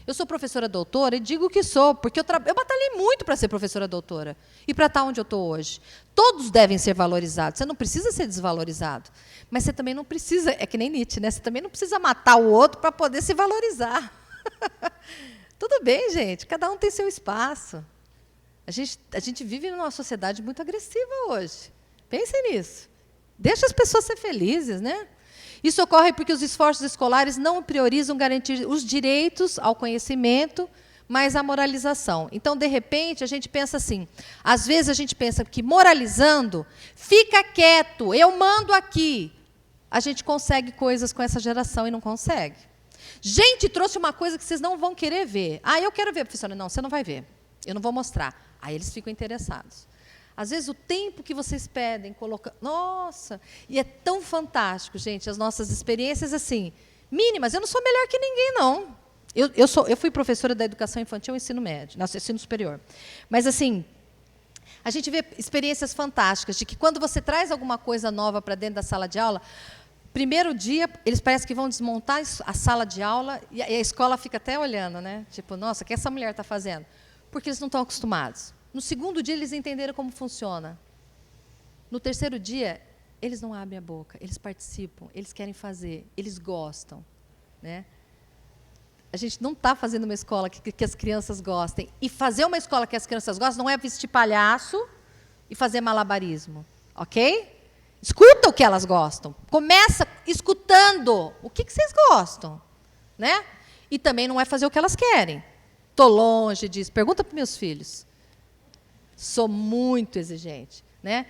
Eu sou professora doutora e digo que sou, porque eu batalhei muito para ser professora doutora e para estar onde eu estou hoje. Todos devem ser valorizados, você não precisa ser desvalorizado, mas você também não precisa, é que nem Nietzsche, né? Você também não precisa matar o outro para poder se valorizar. Tudo bem, gente, cada um tem seu espaço. A gente vive numa sociedade muito agressiva hoje. Pensem nisso. Deixa as pessoas ser felizes, né? Isso ocorre porque os esforços escolares não priorizam garantir os direitos ao conhecimento, mas a moralização. Então, de repente, a gente pensa assim, às vezes a gente pensa que moralizando, fica quieto, eu mando aqui. A gente consegue coisas com essa geração e não consegue. Gente, trouxe uma coisa que vocês não vão querer ver. Ah, eu quero ver, professora. Não, você não vai ver. Eu não vou mostrar. Aí eles ficam interessados. Às vezes, o tempo que vocês pedem, colocando... Nossa! E é tão fantástico, gente, as nossas experiências, assim, mínimas. Eu não sou melhor que ninguém, não. Eu fui professora da educação infantil e ensino médio, ensino superior. Mas, assim, a gente vê experiências fantásticas de que, quando você traz alguma coisa nova para dentro da sala de aula, primeiro dia, eles parecem que vão desmontar a sala de aula e a escola fica até olhando, né? Tipo, nossa, o que essa mulher está fazendo? Porque eles não estão acostumados. No segundo dia, eles entenderam como funciona. No terceiro dia, eles não abrem a boca, eles participam, eles querem fazer, eles gostam, né? A gente não está fazendo uma escola que as crianças gostem. E fazer uma escola que as crianças gostam não é vestir palhaço e fazer malabarismo, ok? Escuta o que elas gostam. Começa escutando o que vocês gostam, né? E também não é fazer o que elas querem. Estou longe disso. Pergunta para meus filhos. Sou muito exigente, né?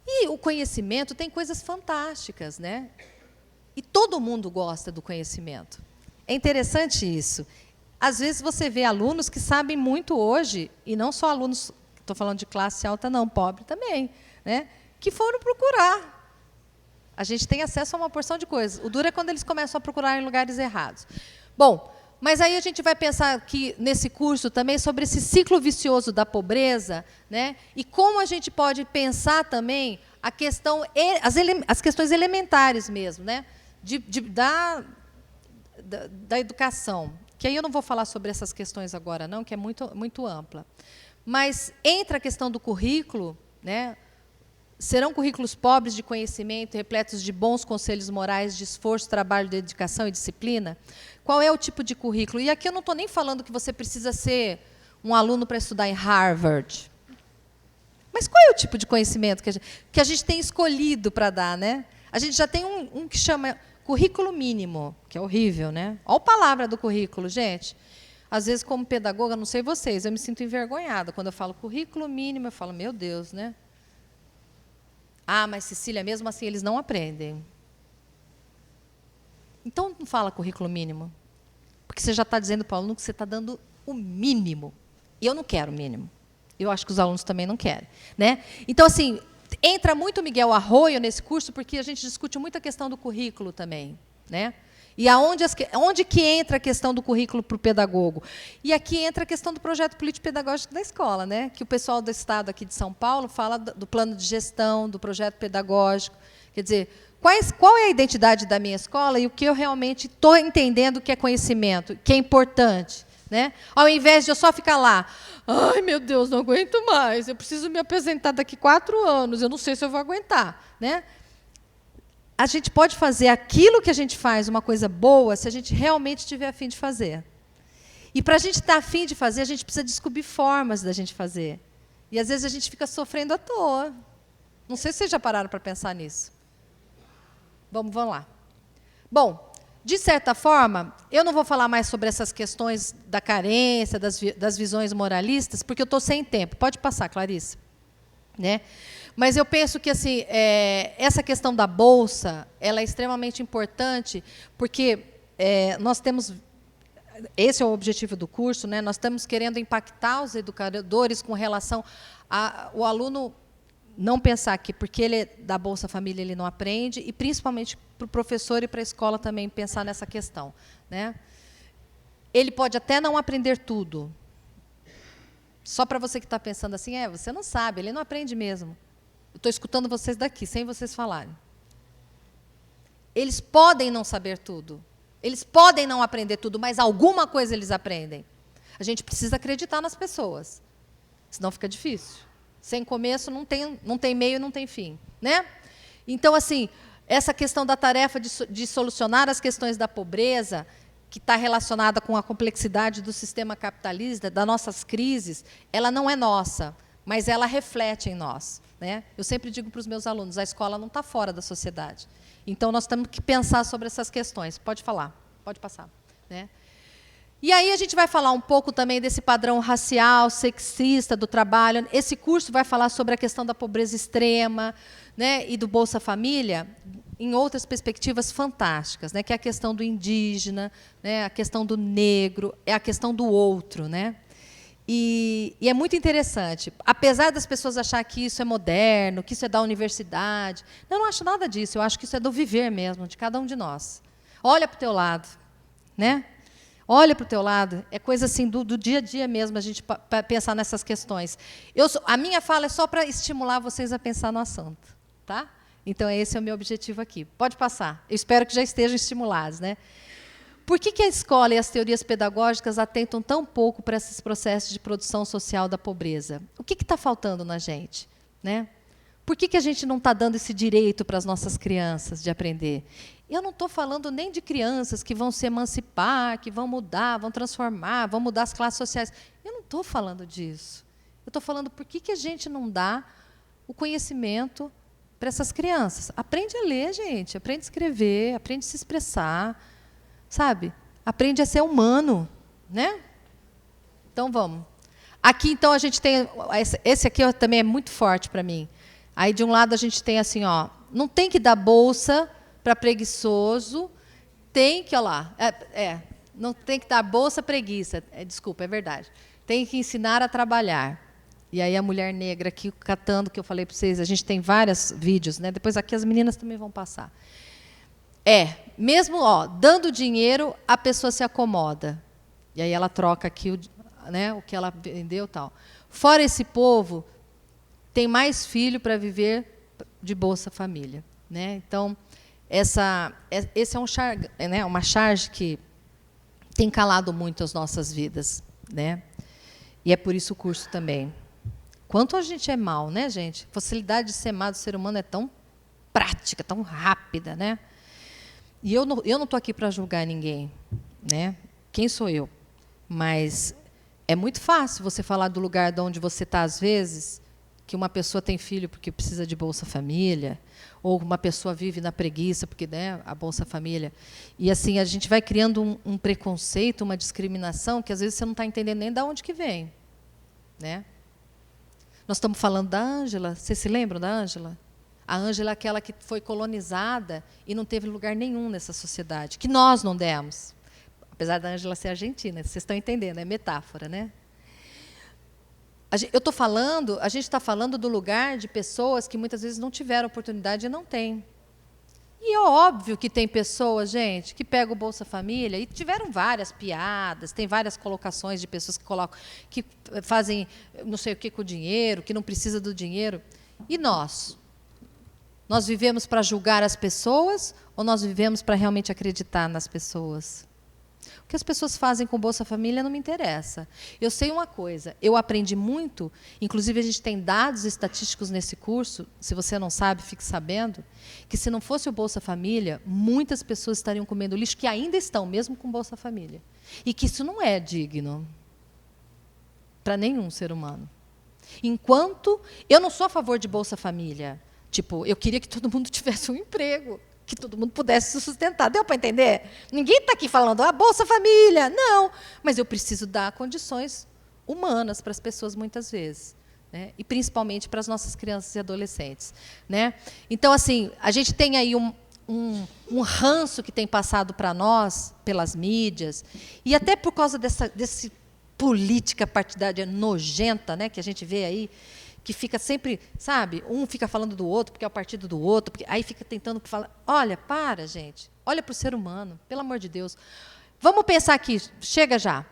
E o conhecimento tem coisas fantásticas, né? E todo mundo gosta do conhecimento. É interessante isso. Às vezes você vê alunos que sabem muito hoje, e não só alunos, estou falando de classe alta, não, pobre também, né? Que foram procurar. A gente tem acesso a uma porção de coisas. O duro é quando eles começam a procurar em lugares errados. Bom, mas aí a gente vai pensar aqui, nesse curso também, sobre esse ciclo vicioso da pobreza, né? E como a gente pode pensar também a questão, as questões elementares mesmo, né? Da educação. Que aí eu não vou falar sobre essas questões agora, não, que é muito ampla. Mas entra a questão do currículo, né? Serão currículos pobres de conhecimento, repletos de bons conselhos morais, de esforço, trabalho, dedicação e disciplina? Qual é o tipo de currículo? E aqui eu não estou nem falando que você precisa ser um aluno para estudar em Harvard. Mas qual é o tipo de conhecimento que a gente tem escolhido para dar, né? A gente já tem um que chama currículo mínimo, que é horrível, né? Olha a palavra do currículo, gente. Às vezes, como pedagoga, não sei vocês, eu me sinto envergonhada. Quando eu falo currículo mínimo, eu falo, meu Deus, né? Ah, mas, Cecília, mesmo assim, eles não aprendem. Então, não fala currículo mínimo. Porque você já está dizendo para o aluno que você está dando o mínimo. E eu não quero o mínimo. Eu acho que os alunos também não querem, né? Então, assim, entra muito Miguel Arroyo nesse curso, porque a gente discute muito a questão do currículo também, né? E onde que entra a questão do currículo para o pedagogo? E aqui entra a questão do projeto político-pedagógico da escola, né? Que o pessoal do Estado aqui de São Paulo fala do plano de gestão, do projeto pedagógico. Quer dizer, qual é a identidade da minha escola e o que eu realmente estou entendendo que é conhecimento, que é importante, né? Ao invés de eu só ficar lá, ai, meu Deus, não aguento mais, eu preciso me apresentar daqui 4 anos, eu não sei se eu vou aguentar, né? A gente pode fazer aquilo que a gente faz uma coisa boa se a gente realmente estiver a fim de fazer. E para a gente estar a fim de fazer, a gente precisa descobrir formas da gente fazer. E às vezes a gente fica sofrendo à toa. Não sei se vocês já pararam para pensar nisso. Vamos lá. Bom, de certa forma, eu não vou falar mais sobre essas questões da carência, das visões moralistas, porque eu estou sem tempo. Pode passar, Clarice. Né? Mas eu penso que assim, essa questão da bolsa ela é extremamente importante, porque nós temos... esse é o objetivo do curso, né? Nós estamos querendo impactar os educadores com relação ao aluno não pensar que porque ele é da Bolsa Família ele não aprende, e principalmente para o professor e para a escola também pensar nessa questão, né? Ele pode até não aprender tudo. Só para você que está pensando assim, você não sabe, ele não aprende mesmo. Eu estou escutando vocês daqui, sem vocês falarem. Eles podem não saber tudo. Eles podem não aprender tudo, mas alguma coisa eles aprendem. A gente precisa acreditar nas pessoas, senão fica difícil. Sem começo não tem meio, não tem fim, né? Então, assim, essa questão da tarefa de solucionar as questões da pobreza, que está relacionada com a complexidade do sistema capitalista, das nossas crises, ela não é nossa, mas ela reflete em nós, né? Eu sempre digo para os meus alunos, a escola não está fora da sociedade. Então, nós temos que pensar sobre essas questões. Pode falar, pode passar, né? E aí a gente vai falar um pouco também desse padrão racial, sexista do trabalho. Esse curso vai falar sobre a questão da pobreza extrema, né, e do Bolsa Família, em outras perspectivas fantásticas, né, que é a questão do indígena, né, a questão do negro, é a questão do outro, né? E é muito interessante. Apesar das pessoas acharem que isso é moderno, que isso é da universidade, eu não acho nada disso. Eu acho que isso é do viver mesmo, de cada um de nós. Olha para o teu lado, né? Olha para o teu lado, é coisa assim do dia a dia mesmo, a gente pensar nessas questões. A minha fala é só para estimular vocês a pensar no assunto, tá? Então, esse é o meu objetivo aqui. Pode passar. Eu espero que já estejam estimulados, né? Por que a escola e as teorias pedagógicas atentam tão pouco para esses processos de produção social da pobreza? O que está faltando na gente, né? Por que a gente não está dando esse direito para as nossas crianças de aprender? Eu não estou falando nem de crianças que vão se emancipar, que vão mudar, vão transformar, vão mudar as classes sociais. Eu não estou falando disso. Eu estou falando por que a gente não dá o conhecimento para essas crianças. Aprende a ler, gente. Aprende a escrever, aprende a se expressar, sabe? Aprende a ser humano, né? Então, vamos. Aqui, então, a gente tem... Esse aqui também é muito forte para mim. Aí, de um lado, a gente tem assim, ó, não tem que dar bolsa para preguiçoso, tem que, olha lá, não tem que dar bolsa preguiça, desculpa, é verdade. Tem que ensinar a trabalhar. E aí a mulher negra aqui catando, que eu falei para vocês, a gente tem vários vídeos, né? Depois aqui as meninas também vão passar. Mesmo dando dinheiro, a pessoa se acomoda. E aí ela troca aqui o que ela vendeu e tal. Fora esse povo, tem mais filho para viver de Bolsa Família, né? Então, esse é uma charge que tem calado muito as nossas vidas, né? E é por isso o curso também. Quanto a gente é mal, né, gente? A facilidade de ser mal do ser humano é tão prática, tão rápida, né? E eu não estou aqui para julgar ninguém, né? Quem sou eu? Mas é muito fácil você falar do lugar de onde você está, às vezes, que uma pessoa tem filho porque precisa de Bolsa Família, ou uma pessoa vive na preguiça porque, né, a Bolsa Família. E assim a gente vai criando um preconceito, uma discriminação que às vezes você não está entendendo nem de onde que vem, né? Nós estamos falando da Ângela. Vocês se lembram da Ângela? A Ângela é aquela que foi colonizada e não teve lugar nenhum nessa sociedade, que nós não demos. Apesar da Ângela ser argentina, vocês estão entendendo, é metáfora, né? A gente está falando do lugar de pessoas que muitas vezes não tiveram oportunidade e não têm. E é óbvio que tem pessoas, gente, que pegam o Bolsa Família, e tiveram várias piadas, tem várias colocações de pessoas que fazem não sei o que com o dinheiro, que não precisa do dinheiro. E nós? Nós vivemos para julgar as pessoas ou nós vivemos para realmente acreditar nas pessoas? O que as pessoas fazem com o Bolsa Família não me interessa. Eu sei uma coisa, eu aprendi muito, inclusive a gente tem dados estatísticos nesse curso, se você não sabe, fique sabendo, que se não fosse o Bolsa Família, muitas pessoas estariam comendo lixo, que ainda estão, mesmo com Bolsa Família. E que isso não é digno para nenhum ser humano. Enquanto eu não sou a favor de Bolsa Família, tipo, eu queria que todo mundo tivesse um emprego, que todo mundo pudesse se sustentar. Deu para entender? Ninguém está aqui falando, Bolsa Família. Não, mas eu preciso dar condições humanas para as pessoas, muitas vezes, né? E principalmente para as nossas crianças e adolescentes, né? Então, assim, a gente tem aí um ranço que tem passado para nós, pelas mídias, e até por causa desse política partidária nojenta, né, que a gente vê aí, que fica sempre, sabe, um fica falando do outro, porque é o partido do outro, porque aí fica tentando falar. Olha, para, gente. Olha para o ser humano, pelo amor de Deus. Vamos pensar aqui, chega já.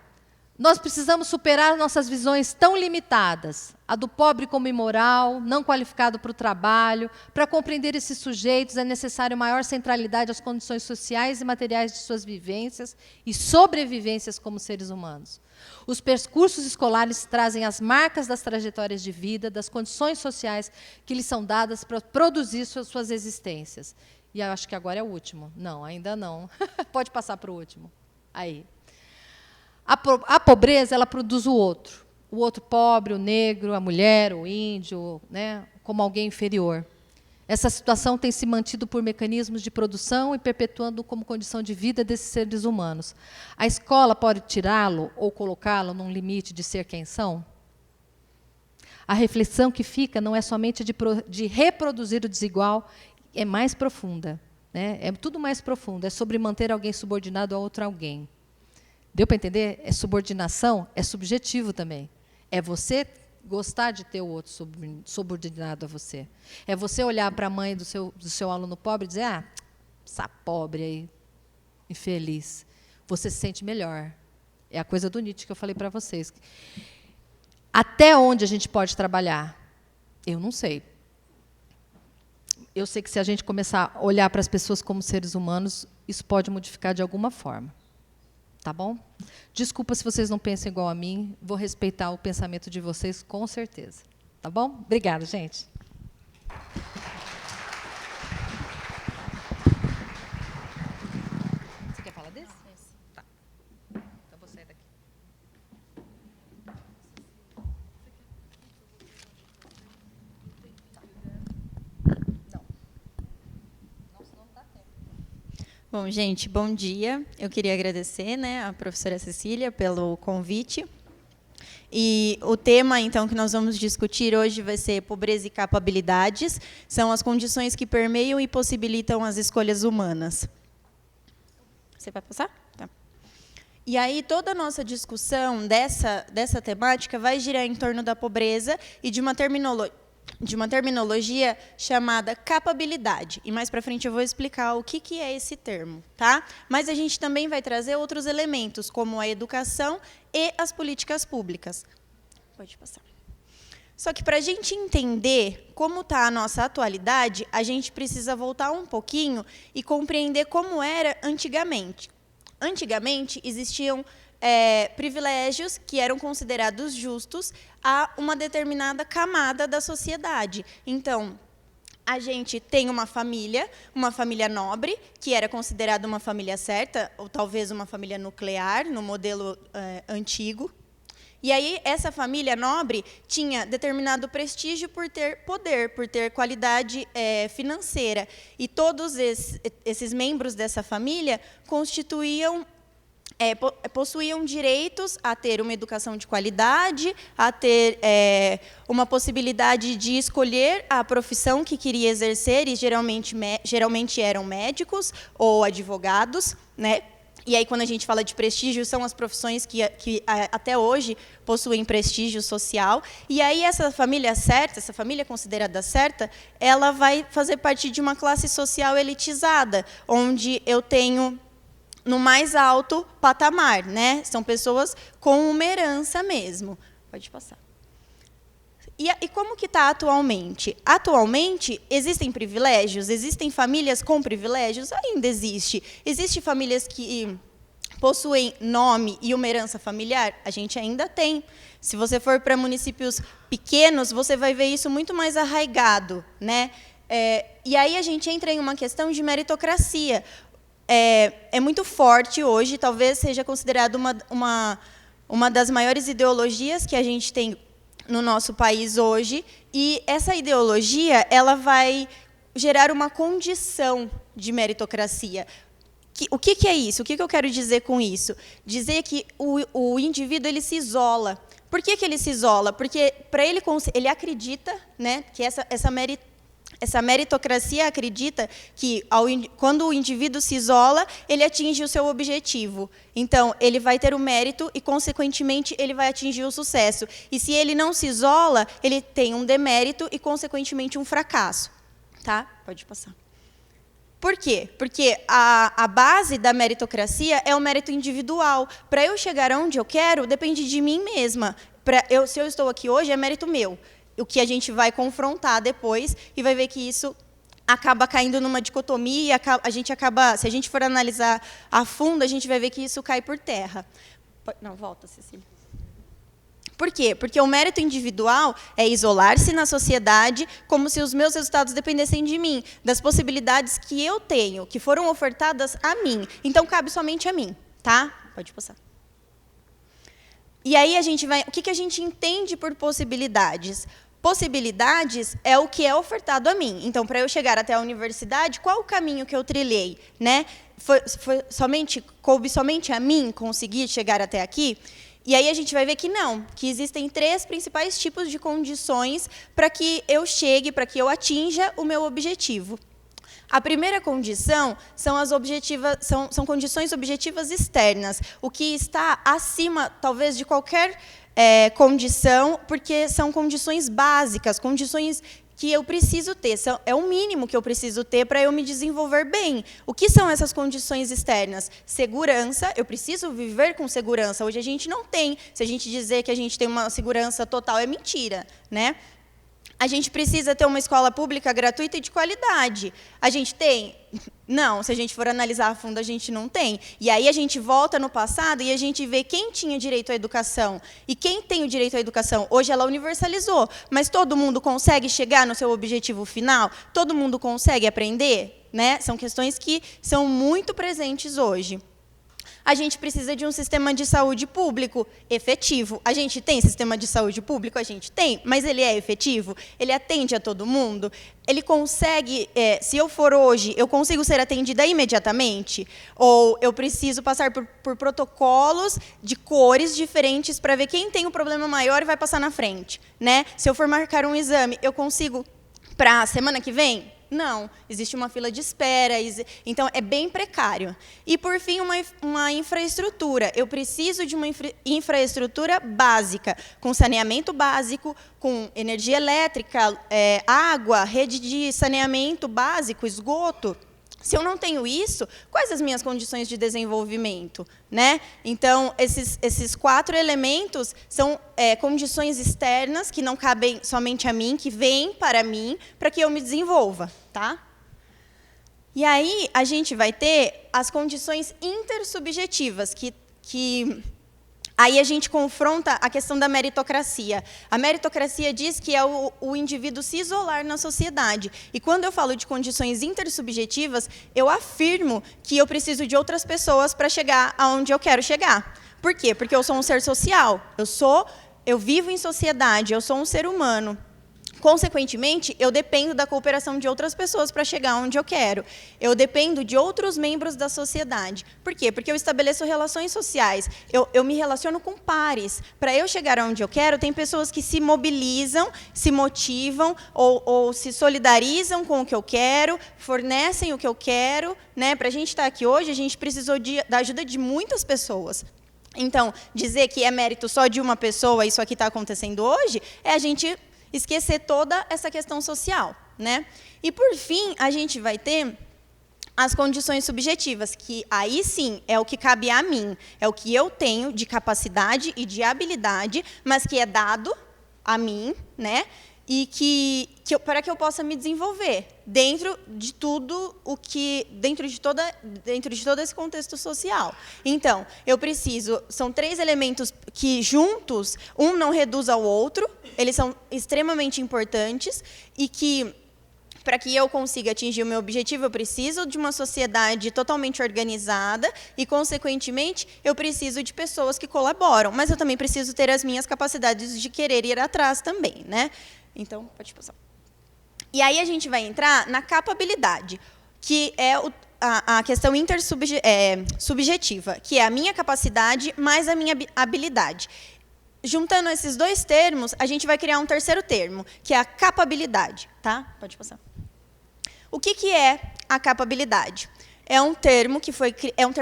Nós precisamos superar nossas visões tão limitadas, a do pobre como imoral, não qualificado para o trabalho. Para compreender esses sujeitos, é necessário maior centralidade às condições sociais e materiais de suas vivências e sobrevivências como seres humanos. Os percursos escolares trazem as marcas das trajetórias de vida, das condições sociais que lhes são dadas para produzir suas existências. E eu acho que agora é o último. Não, ainda não. Pode passar para o último. Aí. A pobreza, ela produz o outro pobre, o negro, a mulher, o índio, né, como alguém inferior. Essa situação tem se mantido por mecanismos de produção e perpetuando como condição de vida desses seres humanos. A escola pode tirá-lo ou colocá-lo num limite de ser quem são? A reflexão que fica não é somente de reproduzir o desigual, é mais profunda, né? É tudo mais profundo, é sobre manter alguém subordinado a outro alguém. Deu para entender? É subordinação, é subjetivo também. É você gostar de ter o outro subordinado a você. É você olhar para a mãe do seu aluno pobre e dizer, ah, essa pobre aí, infeliz. Você se sente melhor. É a coisa do Nietzsche que eu falei para vocês. Até onde a gente pode trabalhar? Eu não sei. Eu sei que se a gente começar a olhar para as pessoas como seres humanos, isso pode modificar de alguma forma. Tá bom? Desculpa se vocês não pensam igual a mim, vou respeitar o pensamento de vocês, com certeza. Tá bom? Obrigada, gente. Você quer falar desse? Tá. Então vou sair daqui. Bom, gente, bom dia. Eu queria agradecer, né, a professora Cecília pelo convite. E o tema, então, que nós vamos discutir hoje vai ser pobreza e capabilidades. São as condições que permeiam e possibilitam as escolhas humanas. Você vai passar? Tá. E aí, toda a nossa discussão dessa temática vai girar em torno da pobreza e de uma terminologia chamada capabilidade. E mais para frente eu vou explicar o que é esse termo, tá? Mas a gente também vai trazer outros elementos, como a educação e as políticas públicas. Pode passar. Só que para a gente entender como está a nossa atualidade, a gente precisa voltar um pouquinho e compreender como era antigamente. Antigamente existiam privilégios que eram considerados justos a uma determinada camada da sociedade. Então, a gente tem uma família nobre, que era considerada uma família certa, ou talvez uma família nuclear, no modelo antigo. E aí, essa família nobre tinha determinado prestígio por ter poder, por ter qualidade financeira. E todos esses membros dessa família possuíam direitos a ter uma educação de qualidade, a ter uma possibilidade de escolher a profissão que queria exercer, e geralmente eram médicos ou advogados, né? E aí, quando a gente fala de prestígio, são as profissões que até hoje possuem prestígio social. E aí, essa família certa, essa família considerada certa, ela vai fazer parte de uma classe social elitizada, onde eu tenho no mais alto patamar, né? São pessoas com uma herança mesmo. Pode passar. E como que está atualmente? Atualmente, existem privilégios? Existem famílias com privilégios? Ainda existe. Existem famílias que possuem nome e uma herança familiar? A gente ainda tem. Se você for para municípios pequenos, você vai ver isso muito mais arraigado, né? E aí a gente entra em uma questão de meritocracia. É muito forte hoje, talvez seja considerado uma das maiores ideologias que a gente tem no nosso país hoje, e essa ideologia ela vai gerar uma condição de meritocracia. O que é isso? O que eu quero dizer com isso? Dizer que o indivíduo ele se isola. Por que ele se isola? Porque para ele acredita, né, que essa meritocracia acredita que quando o indivíduo se isola, ele atinge o seu objetivo. Então, ele vai ter o mérito e, consequentemente, ele vai atingir o sucesso. E se ele não se isola, ele tem um demérito e, consequentemente, um fracasso. Tá? Pode passar. Por quê? Porque a base da meritocracia é o mérito individual. Para eu chegar onde eu quero, depende de mim mesma. Se eu estou aqui hoje, é mérito meu. O que a gente vai confrontar depois e vai ver que isso acaba caindo numa dicotomia, se a gente for analisar a fundo, a gente vai ver que isso cai por terra. Não, volta, Cecília. Por quê? Porque o mérito individual é isolar-se na sociedade como se os meus resultados dependessem de mim, das possibilidades que eu tenho, que foram ofertadas a mim. Então, cabe somente a mim, tá? Pode passar. E aí, o que a gente entende por possibilidades? Possibilidades é o que é ofertado a mim. Então, para eu chegar até a universidade, qual o caminho que eu trilhei? Né? Coube somente a mim conseguir chegar até aqui? E aí a gente vai ver que não, que existem 3 principais tipos de condições para que eu chegue, para que eu atinja o meu objetivo. A primeira condição são condições objetivas externas, o que está acima, talvez, de qualquer condição, porque são condições básicas, condições que eu preciso ter, é o mínimo que eu preciso ter para eu me desenvolver bem. O que são essas condições externas? Segurança, eu preciso viver com segurança. Hoje a gente não tem. Se a gente dizer que a gente tem uma segurança total, é mentira, né? A gente precisa ter uma escola pública gratuita e de qualidade. A gente tem? Não, se a gente for analisar a fundo, a gente não tem. E aí a gente volta no passado e a gente vê quem tinha direito à educação. E quem tem o direito à educação? Hoje ela universalizou, mas todo mundo consegue chegar no seu objetivo final? Todo mundo consegue aprender? Né? São questões que são muito presentes hoje. A gente precisa de um sistema de saúde público efetivo. A gente tem sistema de saúde público? A gente tem, mas ele é efetivo? Ele atende a todo mundo? Ele consegue, se eu for hoje, eu consigo ser atendida imediatamente? Ou eu preciso passar por protocolos de cores diferentes para ver quem tem o problema maior e vai passar na frente? Né? Se eu for marcar um exame, eu consigo para a semana que vem? Não, existe uma fila de espera, então é bem precário. E, por fim, uma infraestrutura. Eu preciso de uma infraestrutura básica, com saneamento básico, com energia elétrica, água, rede de saneamento básico, esgoto. Se eu não tenho isso, quais as minhas condições de desenvolvimento? Né? Então, esses 4 elementos são condições externas que não cabem somente a mim, que vêm para mim, para que eu me desenvolva. Tá? E aí, a gente vai ter as condições intersubjetivas, que aí a gente confronta a questão da meritocracia. A meritocracia diz que é o indivíduo se isolar na sociedade. E quando eu falo de condições intersubjetivas, eu afirmo que eu preciso de outras pessoas para chegar aonde eu quero chegar. Por quê? Porque eu sou um ser social. Eu vivo em sociedade, eu sou um ser humano. Consequentemente, eu dependo da cooperação de outras pessoas para chegar onde eu quero. Eu dependo de outros membros da sociedade. Por quê? Porque eu estabeleço relações sociais. Eu me relaciono com pares. Para eu chegar onde eu quero, tem pessoas que se mobilizam, se motivam ou se solidarizam com o que eu quero, fornecem o que eu quero. Né? Para a gente estar aqui hoje, a gente precisou da ajuda de muitas pessoas. Então, dizer que é mérito só de uma pessoa, isso aqui está acontecendo hoje, é a gente esquecer toda essa questão social. Né? E, por fim, a gente vai ter as condições subjetivas, que aí sim é o que cabe a mim, é o que eu tenho de capacidade e de habilidade, mas que é dado a mim, né? E para que eu possa me desenvolver dentro de tudo dentro de todo esse contexto social. Então, são 3 elementos que juntos, um não reduz ao outro, eles são extremamente importantes e que, para que eu consiga atingir o meu objetivo, eu preciso de uma sociedade totalmente organizada e, consequentemente, eu preciso de pessoas que colaboram, mas eu também preciso ter as minhas capacidades de querer ir atrás também, né? Então, pode passar. E aí a gente vai entrar na capabilidade, que é a questão subjetiva, que é a minha capacidade mais a minha habilidade. Juntando esses 2 termos, a gente vai criar um terceiro termo, que é a capabilidade. Tá? Pode passar. O que é a capabilidade? É um termo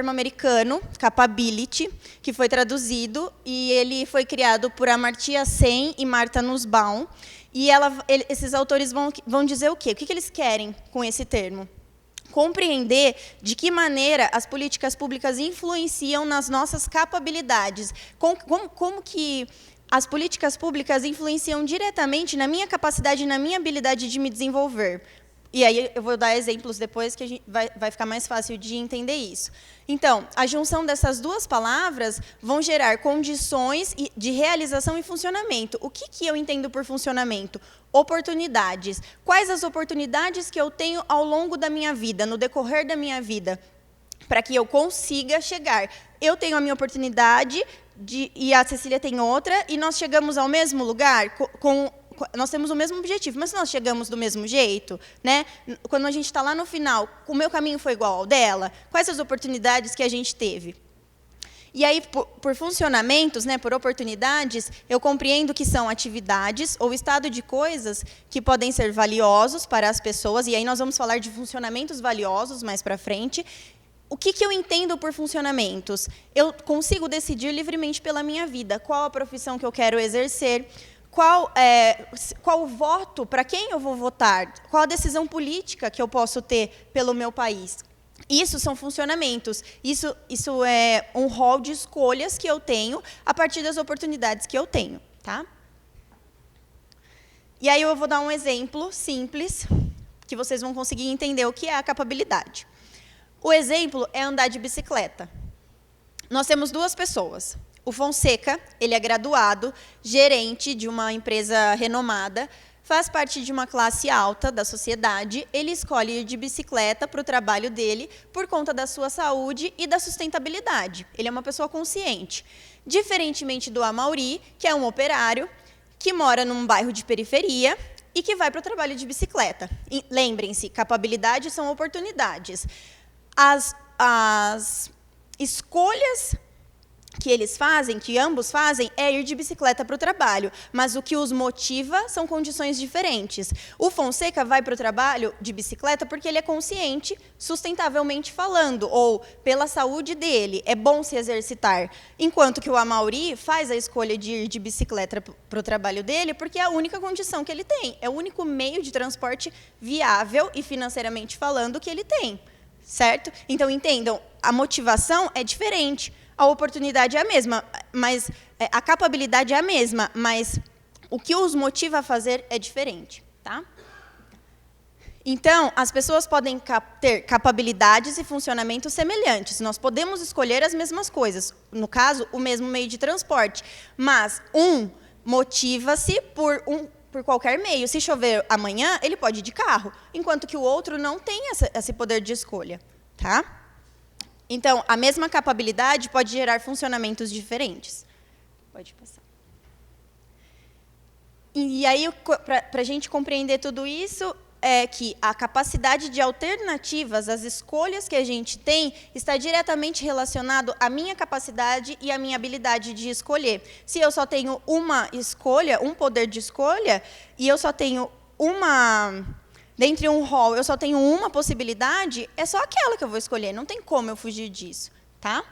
americano, capability, que foi traduzido e ele foi criado por Amartya Sen e Martha Nussbaum. E esses autores vão dizer o quê? O que eles querem com esse termo? Compreender de que maneira as políticas públicas influenciam nas nossas capabilidades. Como que as políticas públicas influenciam diretamente na minha capacidade e na minha habilidade de me desenvolver. E aí eu vou dar exemplos depois que a gente vai ficar mais fácil de entender isso. Então, a junção dessas duas palavras vão gerar condições de realização e funcionamento. O que eu entendo por funcionamento? Oportunidades. Quais as oportunidades que eu tenho ao longo da minha vida, no decorrer da minha vida, para que eu consiga chegar? Eu tenho a minha oportunidade e a Cecília tem outra, e nós chegamos ao mesmo lugar nós temos o mesmo objetivo, mas nós chegamos do mesmo jeito, né? Quando a gente está lá no final, o meu caminho foi igual ao dela? Quais as oportunidades que a gente teve? E aí, por funcionamentos, né, por oportunidades, eu compreendo que são atividades ou estado de coisas que podem ser valiosos para as pessoas, e aí nós vamos falar de funcionamentos valiosos mais para frente. O que eu entendo por funcionamentos? Eu consigo decidir livremente pela minha vida qual a profissão que eu quero exercer, qual o voto, para quem eu vou votar, qual a decisão política que eu posso ter pelo meu país. Isso são funcionamentos, isso é um rol de escolhas que eu tenho a partir das oportunidades que eu tenho. Tá? E aí eu vou dar um exemplo simples, que vocês vão conseguir entender o que é a capabilidade. O exemplo é andar de bicicleta. Nós temos duas pessoas. O Fonseca, ele é graduado, gerente de uma empresa renomada, faz parte de uma classe alta da sociedade, ele escolhe ir de bicicleta para o trabalho dele por conta da sua saúde e da sustentabilidade. Ele é uma pessoa consciente. Diferentemente do Amaury, que é um operário, que mora num bairro de periferia e que vai para o trabalho de bicicleta. Lembrem-se, capabilidades são oportunidades. As escolhas que eles fazem, que ambos fazem, é ir de bicicleta para o trabalho. Mas o que os motiva são condições diferentes. O Fonseca vai para o trabalho de bicicleta porque ele é consciente, sustentavelmente falando, ou pela saúde dele, é bom se exercitar. Enquanto que o Amaury faz a escolha de ir de bicicleta para o trabalho dele porque é a única condição que ele tem. É o único meio de transporte viável e financeiramente falando que ele tem. Certo? Então, entendam, a motivação é diferente. A oportunidade é a mesma, mas a capabilidade é a mesma, mas o que os motiva a fazer é diferente. Tá? Então, as pessoas podem ter capabilidades e funcionamentos semelhantes. Nós podemos escolher as mesmas coisas, no caso, o mesmo meio de transporte, mas um motiva-se por qualquer meio. Se chover amanhã, ele pode ir de carro, enquanto que o outro não tem esse poder de escolha. Tá? Então, a mesma capabilidade pode gerar funcionamentos diferentes. Pode passar. E aí, para a gente compreender tudo isso, é que a capacidade de alternativas, as escolhas que a gente tem, está diretamente relacionado à minha capacidade e à minha habilidade de escolher. Se eu só tenho uma escolha, um poder de escolha, e eu só tenho dentre um rol, eu só tenho uma possibilidade, é só aquela que eu vou escolher, não tem como eu fugir disso. Tá?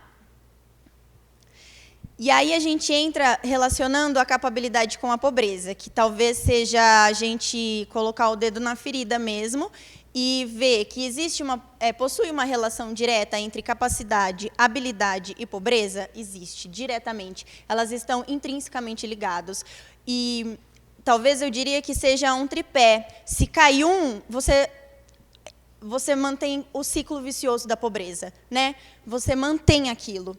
E aí a gente entra relacionando a capabilidade com a pobreza, que talvez seja a gente colocar o dedo na ferida mesmo e ver que possui uma relação direta entre capacidade, habilidade e pobreza. Existe, diretamente. Elas estão intrinsecamente ligadas. E talvez eu diria que seja um tripé. Se cai um, você mantém o ciclo vicioso da pobreza, né? Você mantém aquilo.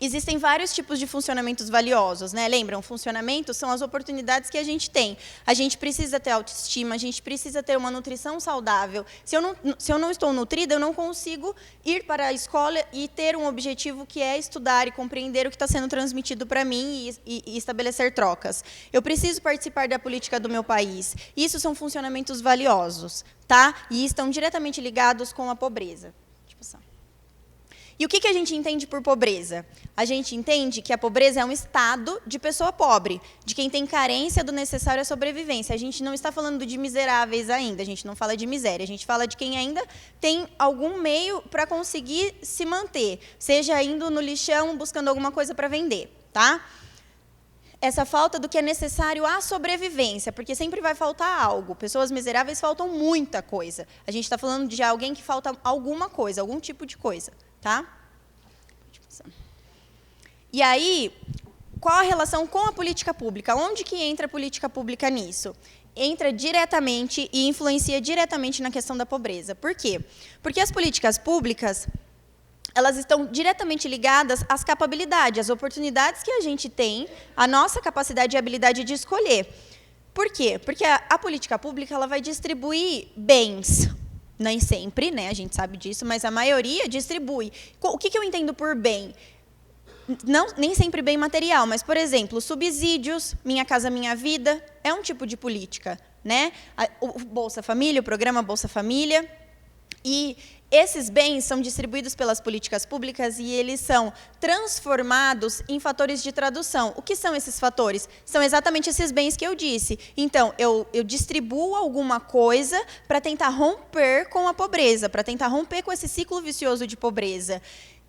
Existem vários tipos de funcionamentos valiosos, né? Lembram, funcionamentos são as oportunidades que a gente tem. A gente precisa ter autoestima, a gente precisa ter uma nutrição saudável. Se eu não estou nutrida, eu não consigo ir para a escola e ter um objetivo que é estudar e compreender o que está sendo transmitido para mim e estabelecer trocas. Eu preciso participar da política do meu país. Isso são funcionamentos valiosos, tá? E estão diretamente ligados com a pobreza. Deixa eu passar. E o que a gente entende por pobreza? A gente entende que a pobreza é um estado de pessoa pobre, de quem tem carência do necessário à sobrevivência. A gente não está falando de miseráveis ainda, a gente não fala de miséria, a gente fala de quem ainda tem algum meio para conseguir se manter, seja indo no lixão buscando alguma coisa para vender, tá? Essa falta do que é necessário à sobrevivência, porque sempre vai faltar algo. Pessoas miseráveis faltam muita coisa. A gente está falando de alguém que falta alguma coisa, algum tipo de coisa. Tá? E aí, qual a relação com a política pública? Onde que entra a política pública nisso? Entra diretamente e influencia diretamente na questão da pobreza. Por quê? Porque as políticas públicas, elas estão diretamente ligadas às capacidades, às oportunidades que a gente tem, à nossa capacidade e habilidade de escolher. Por quê? Porque a política pública ela vai distribuir bens. Nem sempre, né? A gente sabe disso, mas a maioria distribui. O que eu entendo por bem? Não, nem sempre bem material, mas, por exemplo, subsídios, Minha Casa Minha Vida, é um tipo de política, né? O Bolsa Família, o programa Bolsa Família. E esses bens são distribuídos pelas políticas públicas e eles são transformados em fatores de tradução. O que são esses fatores? São exatamente esses bens que eu disse. Então, eu distribuo alguma coisa para tentar romper com a pobreza, para tentar romper com esse ciclo vicioso de pobreza.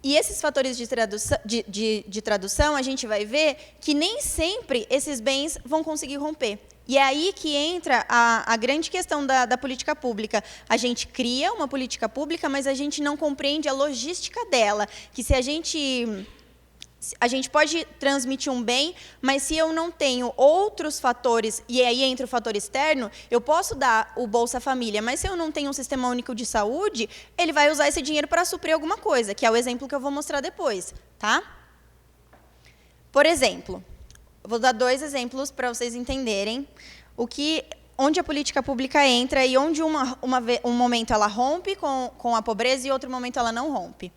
E esses fatores de tradução, a gente vai ver que nem sempre esses bens vão conseguir romper. E é aí que entra a grande questão da política pública. A gente cria uma política pública, mas a gente não compreende a logística dela. Que se a gente pode transmitir um bem, mas se eu não tenho outros fatores, e aí entra o fator externo, eu posso dar o Bolsa Família, mas se eu não tenho um sistema único de saúde, ele vai usar esse dinheiro para suprir alguma coisa, que é o exemplo que eu vou mostrar depois. Tá? Por exemplo, vou dar 2 exemplos para vocês entenderem onde a política pública entra e onde um momento ela rompe com a pobreza e outro momento ela não rompe.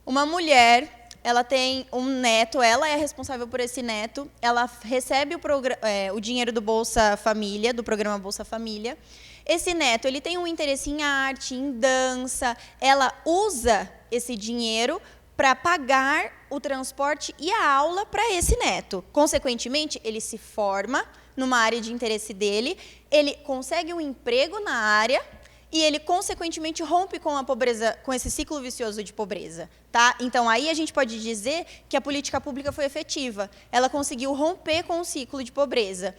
Uma mulher, ela tem um neto, ela é responsável por esse neto, ela recebe o dinheiro do Bolsa Família, do programa Bolsa Família. Esse neto ele tem um interesse em arte, em dança, ela usa esse dinheiro para pagar o transporte e a aula para esse neto. Consequentemente, ele se forma numa área de interesse dele, ele consegue um emprego na área e ele, consequentemente, rompe com a pobreza, com esse ciclo vicioso de pobreza. Tá? Então, aí a gente pode dizer que a política pública foi efetiva. Ela conseguiu romper com o ciclo de pobreza.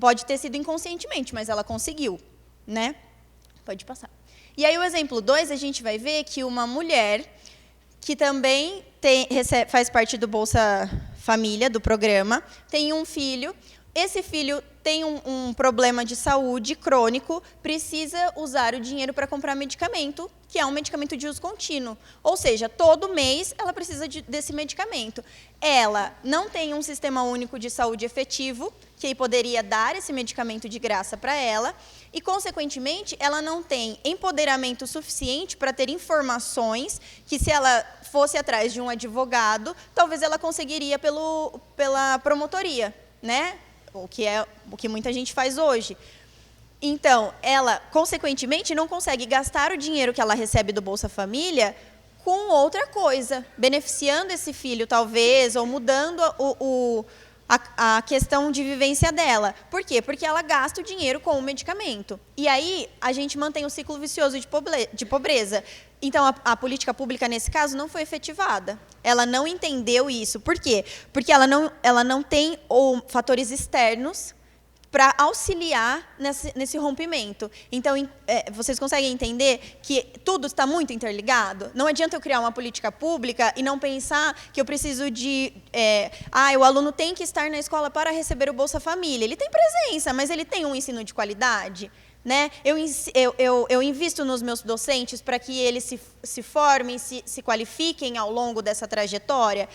Pode ter sido inconscientemente, mas ela conseguiu. Né? Pode passar. E aí, o exemplo 2, a gente vai ver que uma mulher que também faz parte do Bolsa Família, do programa, tem um filho. Esse filho tem um problema de saúde crônico, precisa usar o dinheiro para comprar medicamento, que é um medicamento de uso contínuo. Ou seja, todo mês ela precisa desse medicamento. Ela não tem um sistema único de saúde efetivo, que poderia dar esse medicamento de graça para ela, e, consequentemente, ela não tem empoderamento suficiente para ter informações que, se ela fosse atrás de um advogado, talvez ela conseguiria pela promotoria, né? O que muita gente faz hoje. Então, ela, consequentemente, não consegue gastar o dinheiro que ela recebe do Bolsa Família com outra coisa, beneficiando esse filho, talvez, ou mudando a questão de vivência dela. Por quê? Porque ela gasta o dinheiro com o medicamento. E aí, a gente mantém o ciclo vicioso de pobreza. Então, a política pública, nesse caso, não foi efetivada. Ela não entendeu isso. Por quê? Porque ela não tem fatores externos para auxiliar nesse rompimento. Então, vocês conseguem entender que tudo está muito interligado? Não adianta eu criar uma política pública e não pensar que eu preciso de... o aluno tem que estar na escola para receber o Bolsa Família. Ele tem presença, mas ele tem um ensino de qualidade? Né? Eu invisto nos meus docentes para que eles se formem, se qualifiquem ao longo dessa trajetória?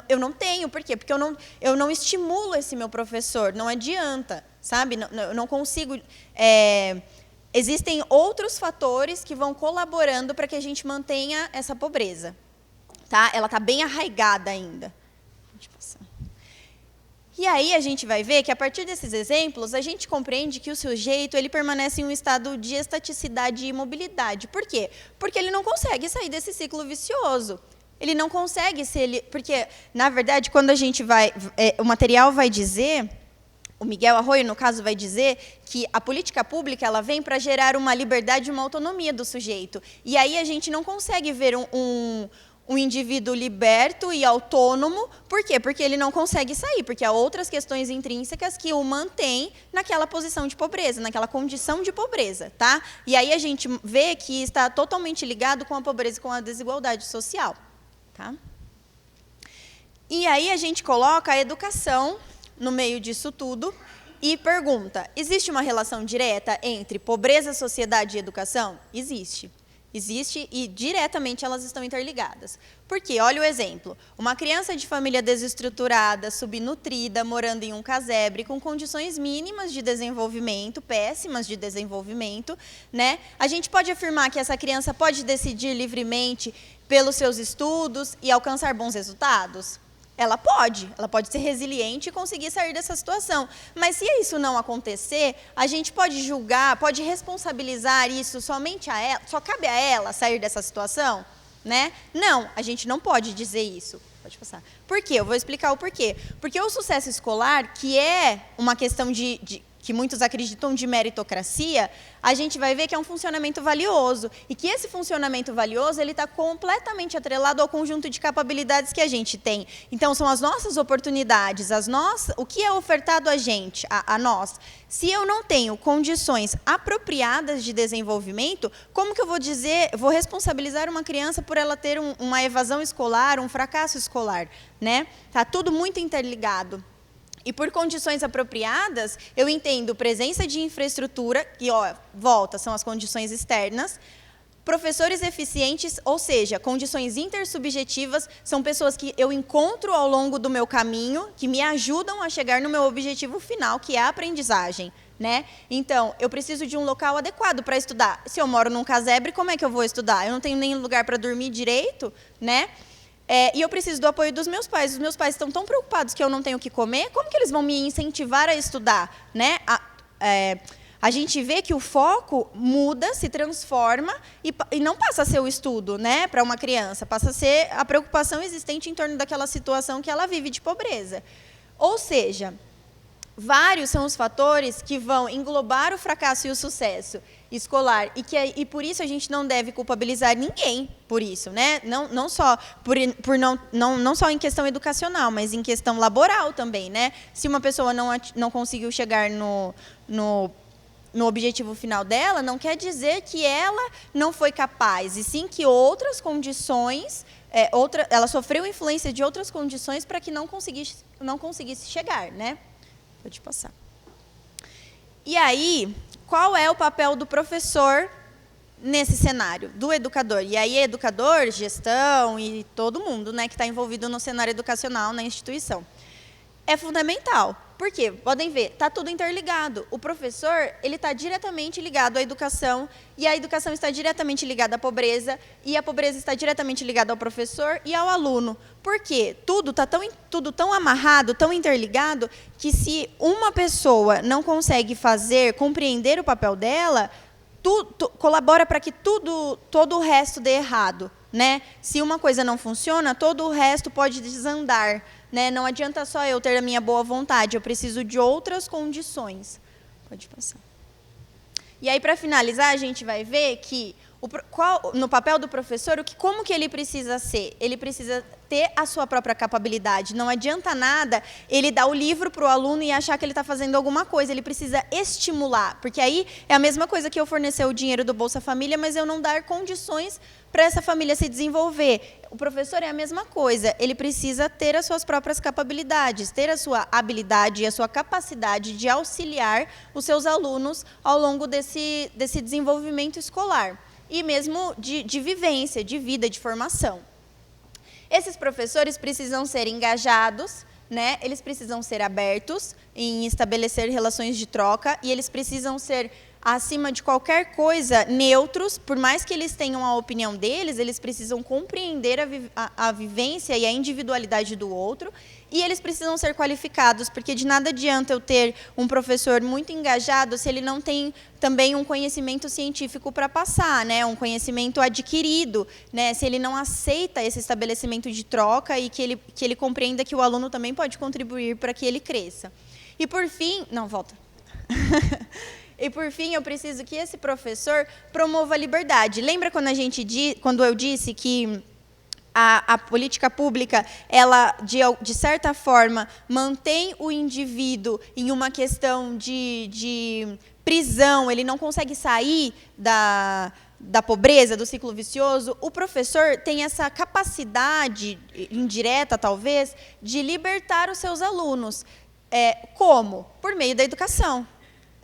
Eu não tenho. Por quê? Porque eu não estimulo esse meu professor. Não adianta, sabe? Eu não consigo... Existem outros fatores que vão colaborando para que a gente mantenha essa pobreza. Tá? Ela está bem arraigada ainda. Deixa eu passar. E aí a gente vai ver que, a partir desses exemplos, a gente compreende que o sujeito ele permanece em um estado de estaticidade e imobilidade. Por quê? Porque ele não consegue sair desse ciclo vicioso. Ele não consegue ser... Porque, na verdade, quando a gente vai... o material vai dizer... O Miguel Arroyo, no caso, vai dizer que a política pública ela vem para gerar uma liberdade e uma autonomia do sujeito. E aí a gente não consegue ver um indivíduo liberto e autônomo. Por quê? Porque ele não consegue sair, porque há outras questões intrínsecas que o mantêm naquela posição de pobreza, naquela condição de pobreza. Tá? E aí a gente vê que está totalmente ligado com a pobreza e com a desigualdade social. Tá? E aí a gente coloca a educação no meio disso tudo e pergunta, existe uma relação direta entre pobreza, sociedade e educação? Existe. Existe e diretamente elas estão interligadas. Por quê? Olha o exemplo. Uma criança de família desestruturada, subnutrida, morando em um casebre, com condições mínimas de desenvolvimento, péssimas de desenvolvimento, né? A gente pode afirmar que essa criança pode decidir livremente pelos seus estudos e alcançar bons resultados? Ela pode ser resiliente e conseguir sair dessa situação. Mas se isso não acontecer, a gente pode julgar, pode responsabilizar isso somente a ela, só cabe a ela sair dessa situação? Né? Não, a gente não pode dizer isso. Pode passar. Por quê? Eu vou explicar o porquê. Porque o sucesso escolar, que é uma questão que muitos acreditam de meritocracia, a gente vai ver que é um funcionamento valioso. E que esse funcionamento valioso ele está completamente atrelado ao conjunto de capacidades que a gente tem. Então, são as nossas oportunidades, o que é ofertado a gente, a nós. Se eu não tenho condições apropriadas de desenvolvimento, como que eu vou responsabilizar uma criança por ela ter uma evasão escolar, um fracasso escolar? Né? Está tudo muito interligado. E por condições apropriadas, eu entendo presença de infraestrutura, que, são as condições externas, professores eficientes, ou seja, condições intersubjetivas, são pessoas que eu encontro ao longo do meu caminho, que me ajudam a chegar no meu objetivo final, que é a aprendizagem. Né? Então, eu preciso de um local adequado para estudar. Se eu moro num casebre, como é que eu vou estudar? Eu não tenho nem lugar para dormir direito, né? E eu preciso do apoio dos meus pais. Os meus pais estão tão preocupados que eu não tenho o que comer, como que eles vão me incentivar a estudar? Né? A gente vê que o foco muda, se transforma e não passa a ser o estudo, né, para uma criança, passa a ser a preocupação existente em torno daquela situação que ela vive de pobreza. Ou seja, vários são os fatores que vão englobar o fracasso e o sucesso escolar e por isso a gente não deve culpabilizar ninguém por isso, né? Não só não só em questão educacional, mas em questão laboral também, né? Se uma pessoa não conseguiu chegar no objetivo final dela, não quer dizer que ela não foi capaz, e sim que outras condições, ela sofreu influência de outras condições para que não conseguisse chegar, né? Pode passar. E aí, qual é o papel do professor nesse cenário, do educador? E aí, educador, gestão e todo mundo, né, que está envolvido no cenário educacional, na instituição. É fundamental. Por quê? Podem ver, está tudo interligado. O professor ele está diretamente ligado à educação, e a educação está diretamente ligada à pobreza, e a pobreza está diretamente ligada ao professor e ao aluno. Por quê? Tudo está tudo tão amarrado, tão interligado, que se uma pessoa não consegue compreender o papel dela, colabora para que todo o resto dê errado. Né? Se uma coisa não funciona, todo o resto pode desandar. Né? Não adianta só eu ter a minha boa vontade, eu preciso de outras condições. Pode passar. E aí, para finalizar, a gente vai ver que no papel do professor, como que ele precisa ser? Ele precisa ter a sua própria capacidade. Não adianta nada ele dar o livro para o aluno e achar que ele está fazendo alguma coisa. Ele precisa estimular, porque aí é a mesma coisa que eu fornecer o dinheiro do Bolsa Família, mas eu não dar condições para essa família se desenvolver. O professor é a mesma coisa. Ele precisa ter as suas próprias capacidades, ter a sua habilidade e a sua capacidade de auxiliar os seus alunos ao longo desse desenvolvimento escolar. E mesmo de vivência, de vida, de formação. Esses professores precisam ser engajados, né? Eles precisam ser abertos em estabelecer relações de troca, e eles precisam ser acima de qualquer coisa, neutros, por mais que eles tenham a opinião deles, eles precisam compreender a vivência e a individualidade do outro, e eles precisam ser qualificados, porque de nada adianta eu ter um professor muito engajado se ele não tem também um conhecimento científico para passar, né? Um conhecimento adquirido, né? Se ele não aceita esse estabelecimento de troca e que ele compreenda que o aluno também pode contribuir para que ele cresça. E por fim, não, volta. E por fim, eu preciso que esse professor promova a liberdade. Lembra quando eu disse que a política pública, ela, de certa forma, mantém o indivíduo em uma questão de prisão, ele não consegue sair da pobreza, do ciclo vicioso? O professor tem essa capacidade, indireta talvez, de libertar os seus alunos. Como? Por meio da educação.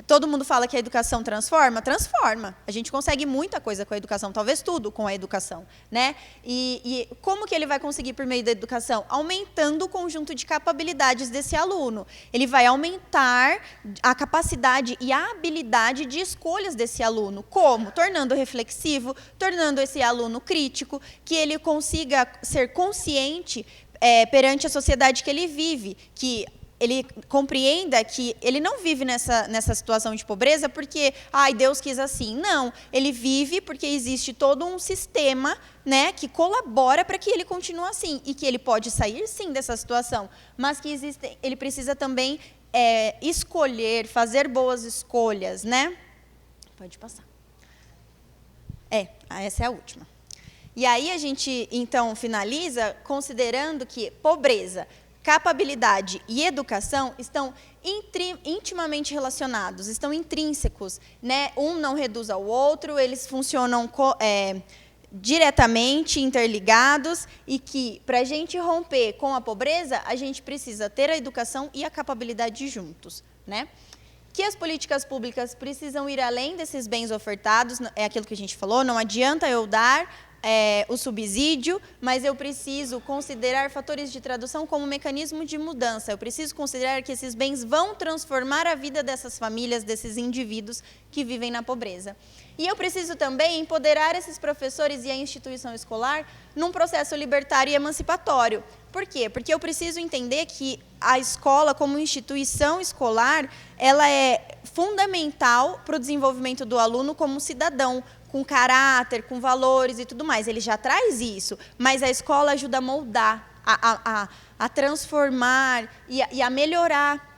Todo mundo fala que a educação transforma? Transforma. A gente consegue muita coisa com a educação, talvez tudo com a educação, né? E como que ele vai conseguir por meio da educação? Aumentando o conjunto de capacidades desse aluno. Ele vai aumentar a capacidade e a habilidade de escolhas desse aluno. Como? Tornando reflexivo, tornando esse aluno crítico, que ele consiga ser consciente perante a sociedade que ele vive, que ele compreenda que ele não vive nessa situação de pobreza porque, Deus quis assim. Não, ele vive porque existe todo um sistema, né, que colabora para que ele continue assim, e que ele pode sair, sim, dessa situação, mas que ele precisa também escolher, fazer boas escolhas, né? Pode passar. Essa é a última. E aí a gente, então, finaliza considerando que pobreza, capacidade e educação estão intimamente relacionados, estão intrínsecos, né? Um não reduz ao outro, eles funcionam diretamente interligados, e que, para a gente romper com a pobreza, a gente precisa ter a educação e a capacidade juntos, né? Que as políticas públicas precisam ir além desses bens ofertados, é aquilo que a gente falou, não adianta eu dar o subsídio, mas eu preciso considerar fatores de tradução como mecanismo de mudança. Eu preciso considerar que esses bens vão transformar a vida dessas famílias, desses indivíduos que vivem na pobreza. E eu preciso também empoderar esses professores e a instituição escolar num processo libertário e emancipatório. Por quê? Porque eu preciso entender que a escola, como instituição escolar, ela é fundamental para o desenvolvimento do aluno como cidadão, com caráter, com valores e tudo mais. Ele já traz isso, mas a escola ajuda a moldar, a transformar e a melhorar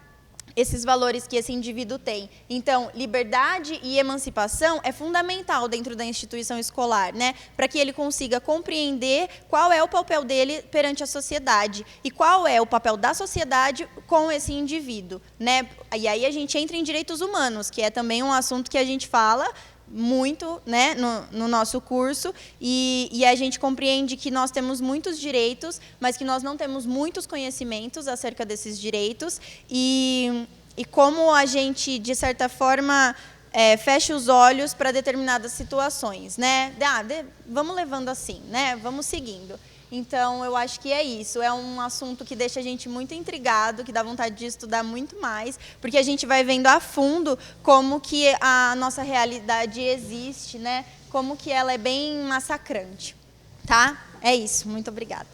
esses valores que esse indivíduo tem. Então, liberdade e emancipação é fundamental dentro da instituição escolar, né? Para que ele consiga compreender qual é o papel dele perante a sociedade e qual é o papel da sociedade com esse indivíduo, né? E aí a gente entra em direitos humanos, que é também um assunto que a gente fala muito, né, no nosso curso, e a gente compreende que nós temos muitos direitos, mas que nós não temos muitos conhecimentos acerca desses direitos, e como a gente, de certa forma, fecha os olhos para determinadas situações, né? Vamos levando assim, né? Vamos seguindo. Então, eu acho que é isso. É um assunto que deixa a gente muito intrigado, que dá vontade de estudar muito mais, porque a gente vai vendo a fundo como que a nossa realidade existe, né? Como que ela é bem massacrante. Tá? É isso. Muito obrigada.